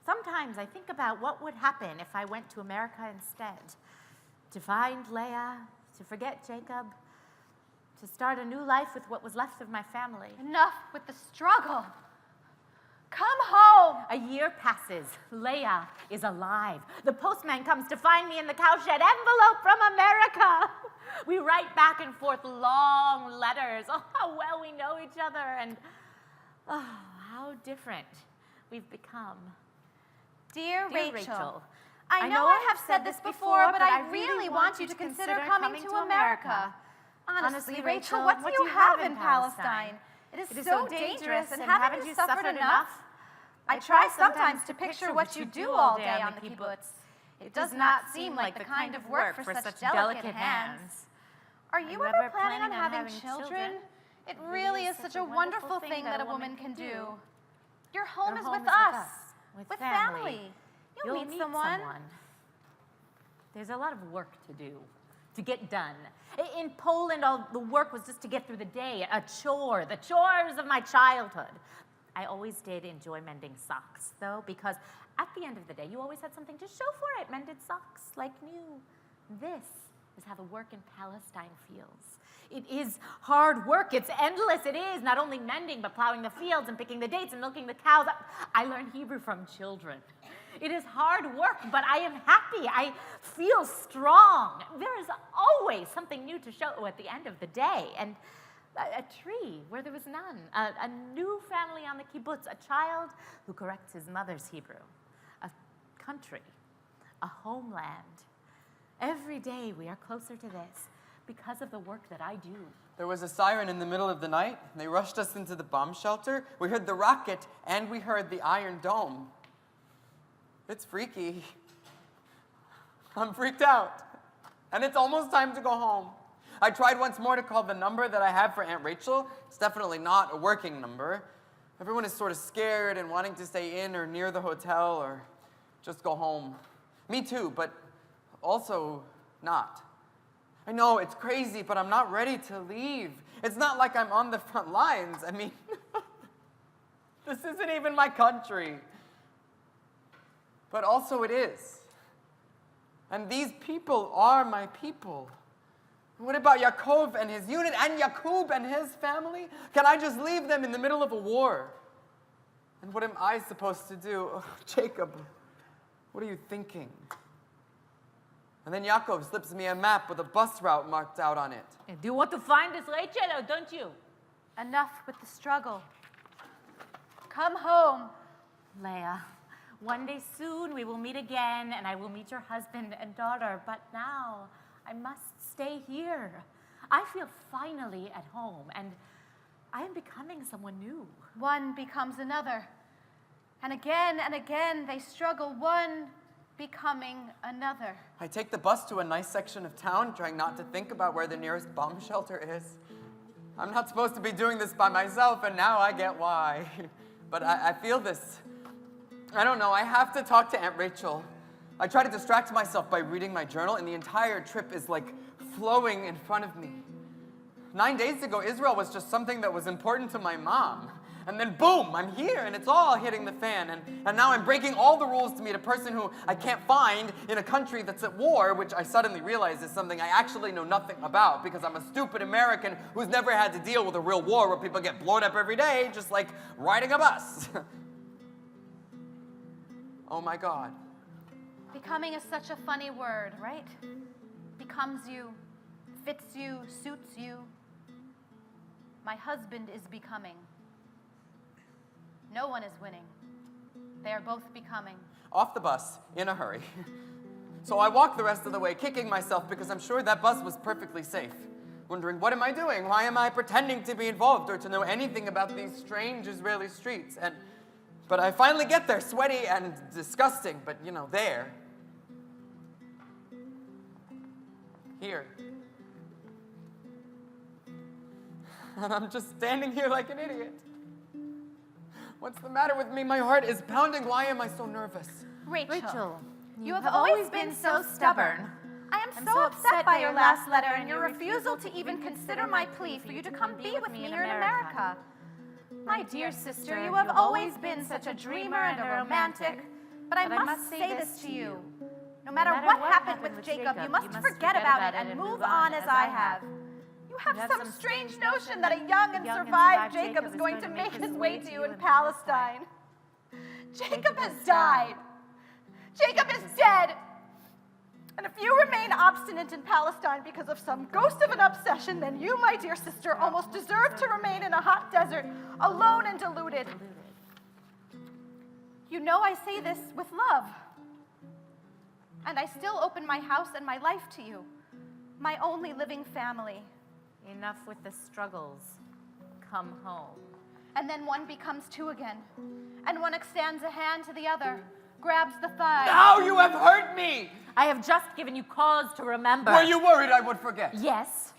sometimes I think about what would happen if I went to America instead. To find Leah, to forget Jacob, to start a new life with what was left of my family.
Enough with the struggle. Come home.
A year passes. Leah is alive. The postman comes to find me in the cowshed. Envelope from America. We write back and forth long letters. Oh, how well we know each other, and oh, how different we've become.
Dear
Dear
Rachel, I know I have said this before, but I really want you to consider coming to America. Honestly, Rachel, what do you have in Palestine? It is so dangerous, and haven't you suffered enough? I try sometimes to picture what you do all day on the kibbutz. It does not seem like the kind of work for such delicate hands. Are you ever planning on having children? It really is such a wonderful thing that a woman can do. Your home is with us, with family. You'll meet someone.
There's a lot of work to do, to get done. In Poland, all the work was just to get through the day, a chore, the chores of my childhood. I always did enjoy mending socks, though, because at the end of the day, you always had something to show for it. Mended socks, like new. This is how the work in Palestine feels. It is hard work. It's endless. It is not only mending, but plowing the fields and picking the dates and milking the cows. I learned Hebrew from children. It is hard work, but I am happy. I feel strong. There is always something new to show at the end of the day. And a tree where there was none. A new family on the kibbutz. A child who corrects his mother's Hebrew. A country. A homeland. Every day we are closer to this because of the work that I do.
There was a siren in the middle of the night. They rushed us into the bomb shelter. We heard the rocket, and we heard the Iron Dome. It's freaky. I'm freaked out. And it's almost time to go home. I tried once more to call the number that I have for Aunt Rachel. It's definitely not a working number. Everyone is sort of scared and wanting to stay in or near the hotel or just go home. Me too, but also not. I know, it's crazy, but I'm not ready to leave. It's not like I'm on the front lines. I mean, this isn't even my country. But also it is. And these people are my people. What about Yaakov and his unit and Yakub and his family? Can I just leave them in the middle of a war? And what am I supposed to do? Oh, Jacob, what are you thinking? And then Yaakov slips me a map with a bus route marked out on it.
Do you want to find this, Rachel, or don't you?
Enough with the struggle. Come home.
Leah, one day soon we will meet again, and I will meet your husband and daughter, but now I must stay here. I feel finally at home, and I am becoming someone new.
One becomes another. And again they struggle, one becoming another.
I take the bus to a nice section of town, trying not to think about where the nearest bomb shelter is. I'm not supposed to be doing this by myself, and now I get why. But I feel this. I don't know, I have to talk to Aunt Rachel. I try to distract myself by reading my journal, and the entire trip is like flowing in front of me. 9 days ago, Israel was just something that was important to my mom. And then boom, I'm here, and it's all hitting the fan. And now I'm breaking all the rules to meet a person who I can't find in a country that's at war, which I suddenly realize is something I actually know nothing about because I'm a stupid American who's never had to deal with a real war where people get blown up every day, just like riding a bus. Oh my God.
Becoming is such a funny word, right? Becomes you, fits you, suits you. My husband is becoming. No one is winning. They are both becoming.
Off the bus, in a hurry. So I walk the rest of the way, kicking myself because I'm sure that bus was perfectly safe. Wondering, what am I doing? Why am I pretending to be involved or to know anything about these strange Israeli streets? But I finally get there, sweaty and disgusting, but there. Here. And I'm just standing here like an idiot. What's the matter with me? My heart is pounding. Why am I so nervous?
Rachel, you have always been so stubborn. I am so upset by your last letter and your refusal to even consider my plea for you to come be with me here in America. My dear sister, you have always been such a dreamer and a romantic, but I must say this to you. No matter what happened with Jacob, you must forget about it and move on as I have. You have some strange notion that a young and survived Jacob is going to make his way to you in Palestine. Jacob has died. Jacob is dead. And if you remain obstinate in Palestine because of some ghost of an obsession, then you, my dear sister, almost deserve to remain in a hot desert, alone and deluded. You know I say this with love. And I still open my house and my life to you, my only living family.
Enough with the struggles. Come home.
And then one becomes two again. And one extends a hand to the other, grabs the thigh.
Now you have hurt me!
I have just given you cause to remember.
Were you worried I would forget?
Yes.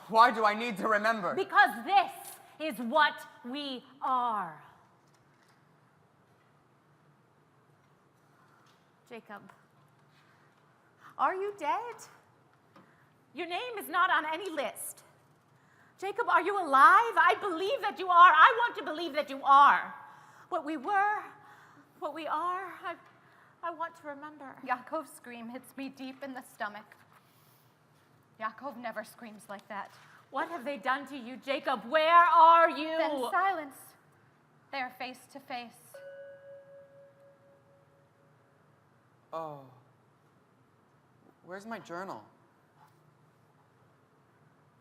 Why do I need to remember?
Because this is what we are. Jacob, are you dead? Your name is not on any list. Jacob, are you alive? I believe that you are. I want to believe that you are. What we were, what we are, I want to remember.
Yaakov's scream hits me deep in the stomach. Yaakov never screams like that.
What have they done to you, Jacob? Where are you?
Then silence. They are face to face.
Oh. Where's my journal?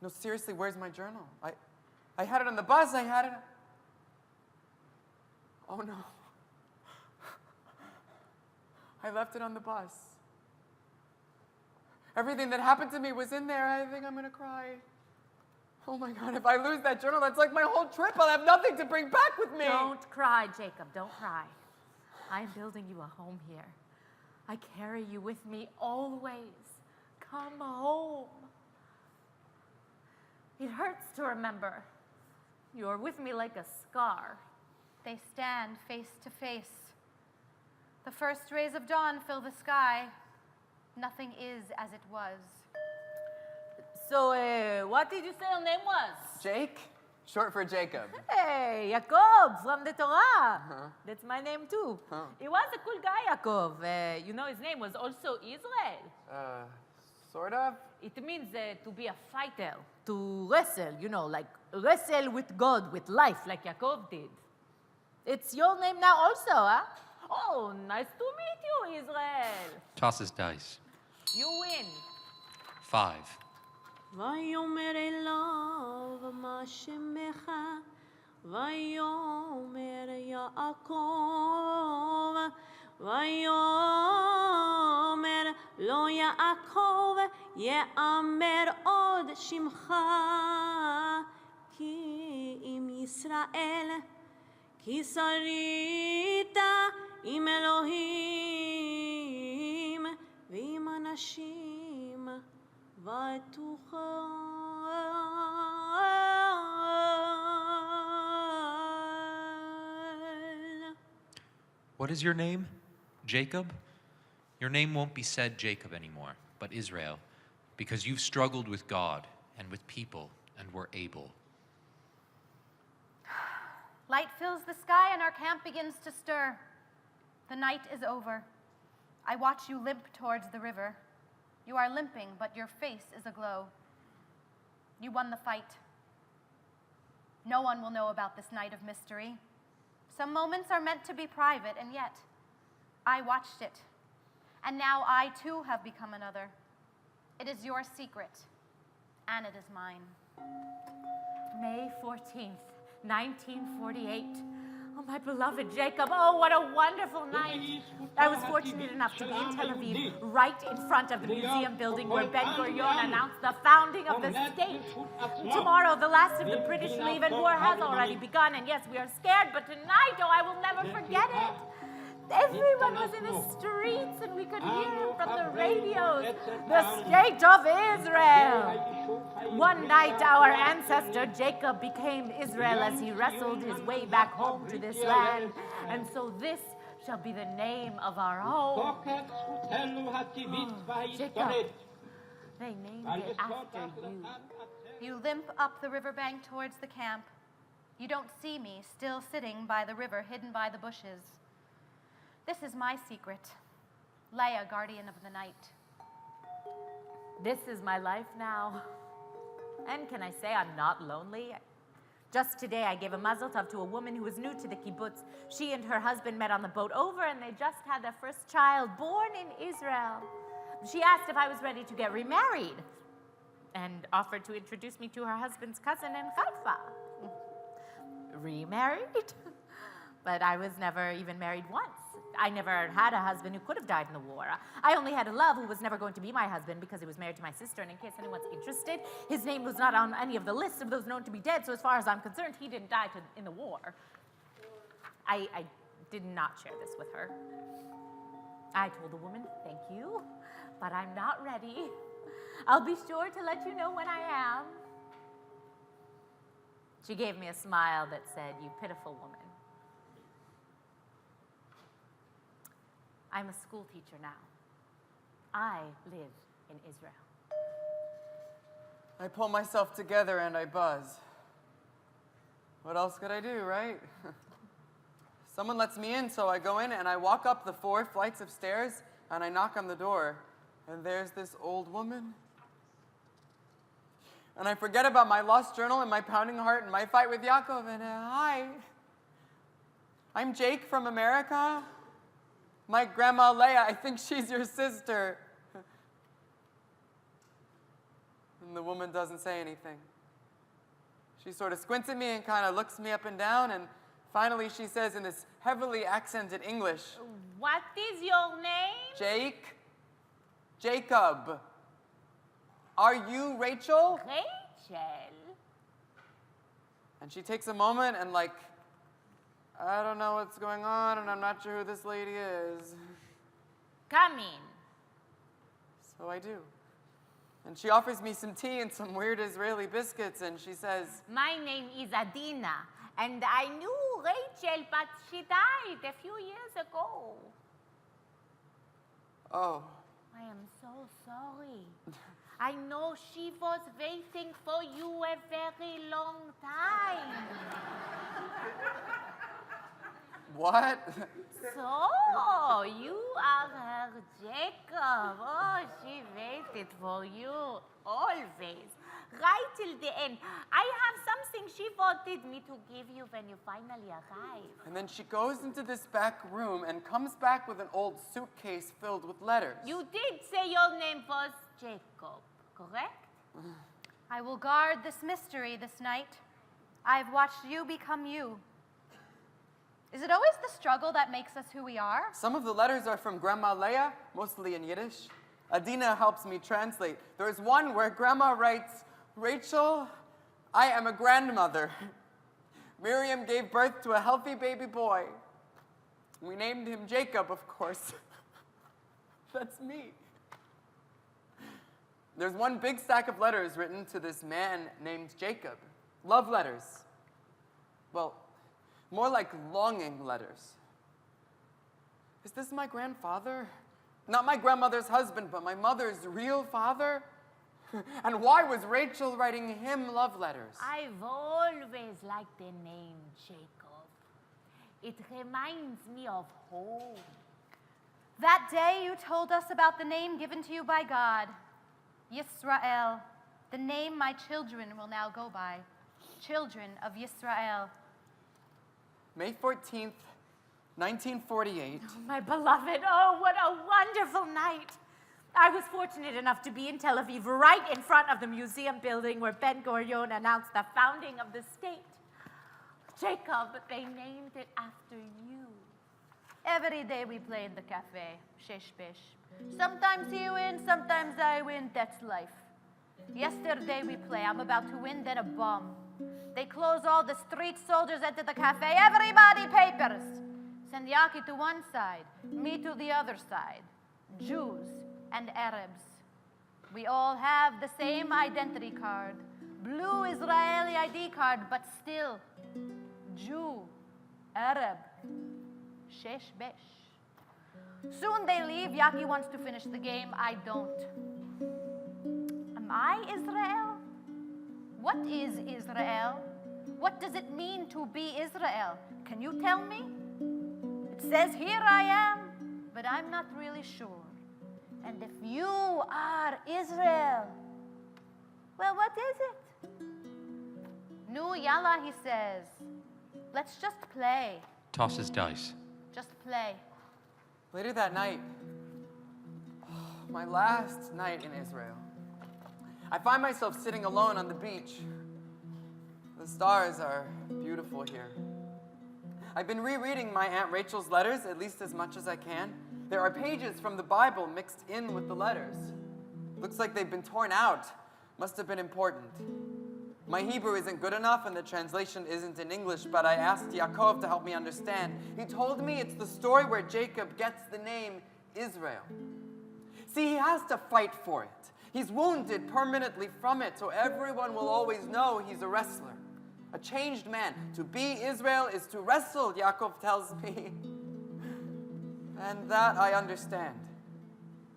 No, seriously, where's my journal? I had it on the bus. I had it. Oh no. I left it on the bus. Everything that happened to me was in there. I think I'm gonna cry. Oh my God, if I lose that journal, that's like my whole trip. I'll have nothing to bring back with me.
Don't cry, Jacob. Don't cry. I'm building you a home here. I carry you with me always. Come home. It hurts to remember. You're with me like a scar.
They stand face to face. The first rays of dawn fill the sky. Nothing is as it was.
So, what did you say your name was?
Jake? Short for Jacob.
Hey, Yaakov from the Torah. That's my name too. He was a cool guy, Yaakov. You know, his name was also Israel.
Sort of.
It means to be a fighter, to wrestle, you know, like wrestle with God, with life, like Yaakov did. It's your name now also, huh? Oh, nice to meet you, Israel.
Tosses dice.
You win.
5.
ויאמר אליו מה שמך ויאמר יעקב ויאמר לו יעקב יאמר עוד שמך כי אם ישראל כי שרית עם אלוהים ועם אנשים
What is your name? Jacob? Your name won't be said Jacob anymore, but Israel, because you've struggled with God and with people and were able.
Light fills the sky and our camp begins to stir. The night is over. I watch you limp towards the river. You are limping, but your face is aglow. You won the fight. No one will know about this night of mystery. Some moments are meant to be private, and yet I watched it. And now I too have become another. It is your secret, and it is mine.
May 14th, 1948. Oh, my beloved Jacob. Oh, what a wonderful night. I was fortunate enough to be in Tel Aviv, right in front of the museum building where Ben-Gurion announced the founding of the state. Tomorrow, the last of the British leave, and war has already begun. And yes, we are scared, but tonight, oh, I will never forget it. Everyone was in the streets, and we could hear from the radios, the state of Israel. One night, our ancestor Jacob became Israel as he wrestled his way back home to this land. And so this shall be the name of our home. Jacob, they named it after you.
You limp up the riverbank towards the camp. You don't see me, still sitting by the river, hidden by the bushes. This is my secret. Leah, guardian of the night.
This is my life now. And can I say I'm not lonely? Just today, I gave a mazel tov to a woman who was new to the kibbutz. She and her husband met on the boat over, and they just had their first child born in Israel. She asked if I was ready to get remarried and offered to introduce me to her husband's cousin in Haifa. Remarried? But I was never even married once. I never had a husband who could have died in the war. I only had a love who was never going to be my husband because he was married to my sister, and in case anyone's interested, his name was not on any of the lists of those known to be dead, so as far as I'm concerned, he didn't die in the war. I did not share this with her. I told the woman, thank you, but I'm not ready. I'll be sure to let you know when I am. She gave me a smile that said, you pitiful woman. I'm a school teacher now. I live in Israel.
I pull myself together and I buzz. What else could I do, right? Someone lets me in, so I go in and I walk up the 4 flights of stairs and I knock on the door. And there's this old woman. And I forget about my lost journal and my pounding heart and my fight with Yaakov. And hi, I'm Jake from America. My grandma Leah, I think she's your sister. And the woman doesn't say anything. She sort of squints at me and kind of looks me up and down, and finally she says in this heavily accented English,
What is your name?
Jacob. Are you Rachel?
Rachel.
And she takes a moment and I don't know what's going on and I'm not sure who this lady is.
Come in.
So I do. And she offers me some tea and some weird Israeli biscuits, and she says,
My name is Adina, and I knew Rachel, but she died a few years ago.
oh,
I am so sorry. I know she was waiting for you a very long time.
what?
So, you are her Jacob. Oh, she waited for you always, right till the end. I have something she wanted me to give you when you finally arrive.
And then she goes into this back room and comes back with an old suitcase filled with letters.
You did say your name was Jacob, correct?
I will guard this mystery this night. I've watched you become you. Is it always the struggle that makes us who we are?
Some of the letters are from Grandma Leah, mostly in Yiddish. Adina helps me translate. There's one where Grandma writes, Rachel, I am a grandmother. Miriam gave birth to a healthy baby boy. We named him Jacob, of course. That's me. There's one big stack of letters written to this man named Jacob. Love letters. Well, more like longing letters. Is this my grandfather? Not my grandmother's husband, but my mother's real father? And why was Rachel writing him love letters?
I've always liked the name Jacob. It reminds me of home.
That day you told us about the name given to you by God, Yisrael, the name my children will now go by, children of Yisrael.
May 14th, 1948.
My beloved, oh, what a wonderful night. I was fortunate enough to be in Tel Aviv, right in front of the museum building where Ben Gurion announced the founding of the state. Jacob, they named it after you.
Every day we play in the cafe, shesh besh. Sometimes you win, sometimes I win, that's life. Yesterday we play, I'm about to win, then a bomb. They close all the street soldiers into the cafe. Everybody papers. Send Yaki to one side, me to the other side. Jews and Arabs. We all have the same identity card. Blue Israeli ID card, but still Jew, Arab, shesh besh. Soon they leave. Yaki wants to finish the game. I don't. Am I Israel? What is Israel? What does it mean to be Israel? Can you tell me? It says here I am, but I'm not really sure. And if you are Israel, well, what is it? Nu yalla, he says. Let's just play.
Tosses dice.
Just play.
Later that night, my last night in Israel, I find myself sitting alone on the beach. The stars are beautiful here. I've been rereading my Aunt Rachel's letters at least as much as I can. There are pages from the Bible mixed in with the letters. Looks like they've been torn out. Must have been important. My Hebrew isn't good enough and the translation isn't in English, but I asked Yaakov to help me understand. He told me it's the story where Jacob gets the name Israel. See, he has to fight for it. He's wounded permanently from it, so everyone will always know he's a wrestler, a changed man. To be Israel is to wrestle, Yaakov tells me. And that I understand.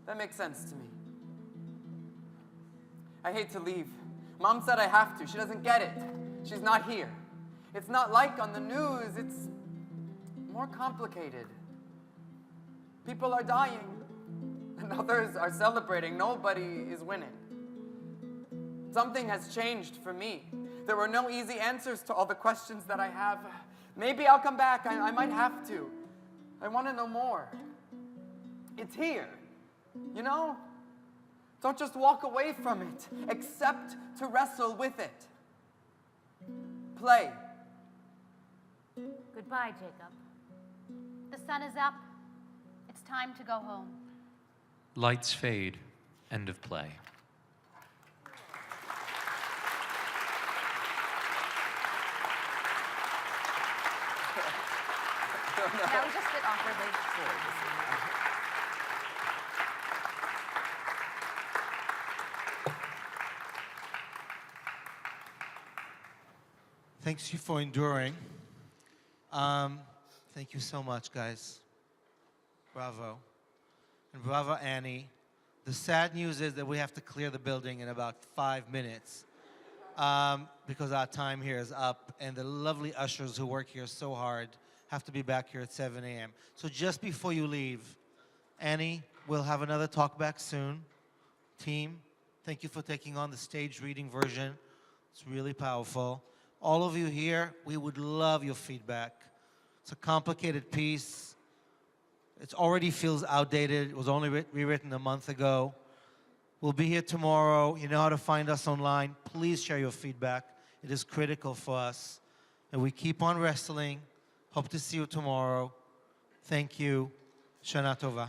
That makes sense to me. I hate to leave. Mom said I have to. She doesn't get it. She's not here. It's not like on the news. It's more complicated. People are dying, and others are celebrating. Nobody is winning. Something has changed for me. There were no easy answers to all the questions that I have. Maybe I'll come back. I might have to. I want to know more. It's here. You know? Don't just walk away from it. Accept to wrestle with it. Play.
Goodbye, Jacob.
The sun is up. It's time to go home.
Lights fade. End of play.
Now we just sit awkwardly.
Thanks you for enduring. Thank you so much, guys. Bravo. And bravo, Annie. The sad news is that we have to clear the building in about 5 minutes because our time here is up, and the lovely ushers who work here so hard have to be back here at 7 a.m. So just before you leave, Annie, we'll have another talk back soon. Team, thank you for taking on the stage reading version. It's really powerful. All of you here, we would love your feedback. It's a complicated piece. It already feels outdated. It was only rewritten a month ago. We'll be here tomorrow. You know how to find us online. Please share your feedback. It is critical for us. And we keep on wrestling. Hope to see you tomorrow. Thank you. Shana Tova.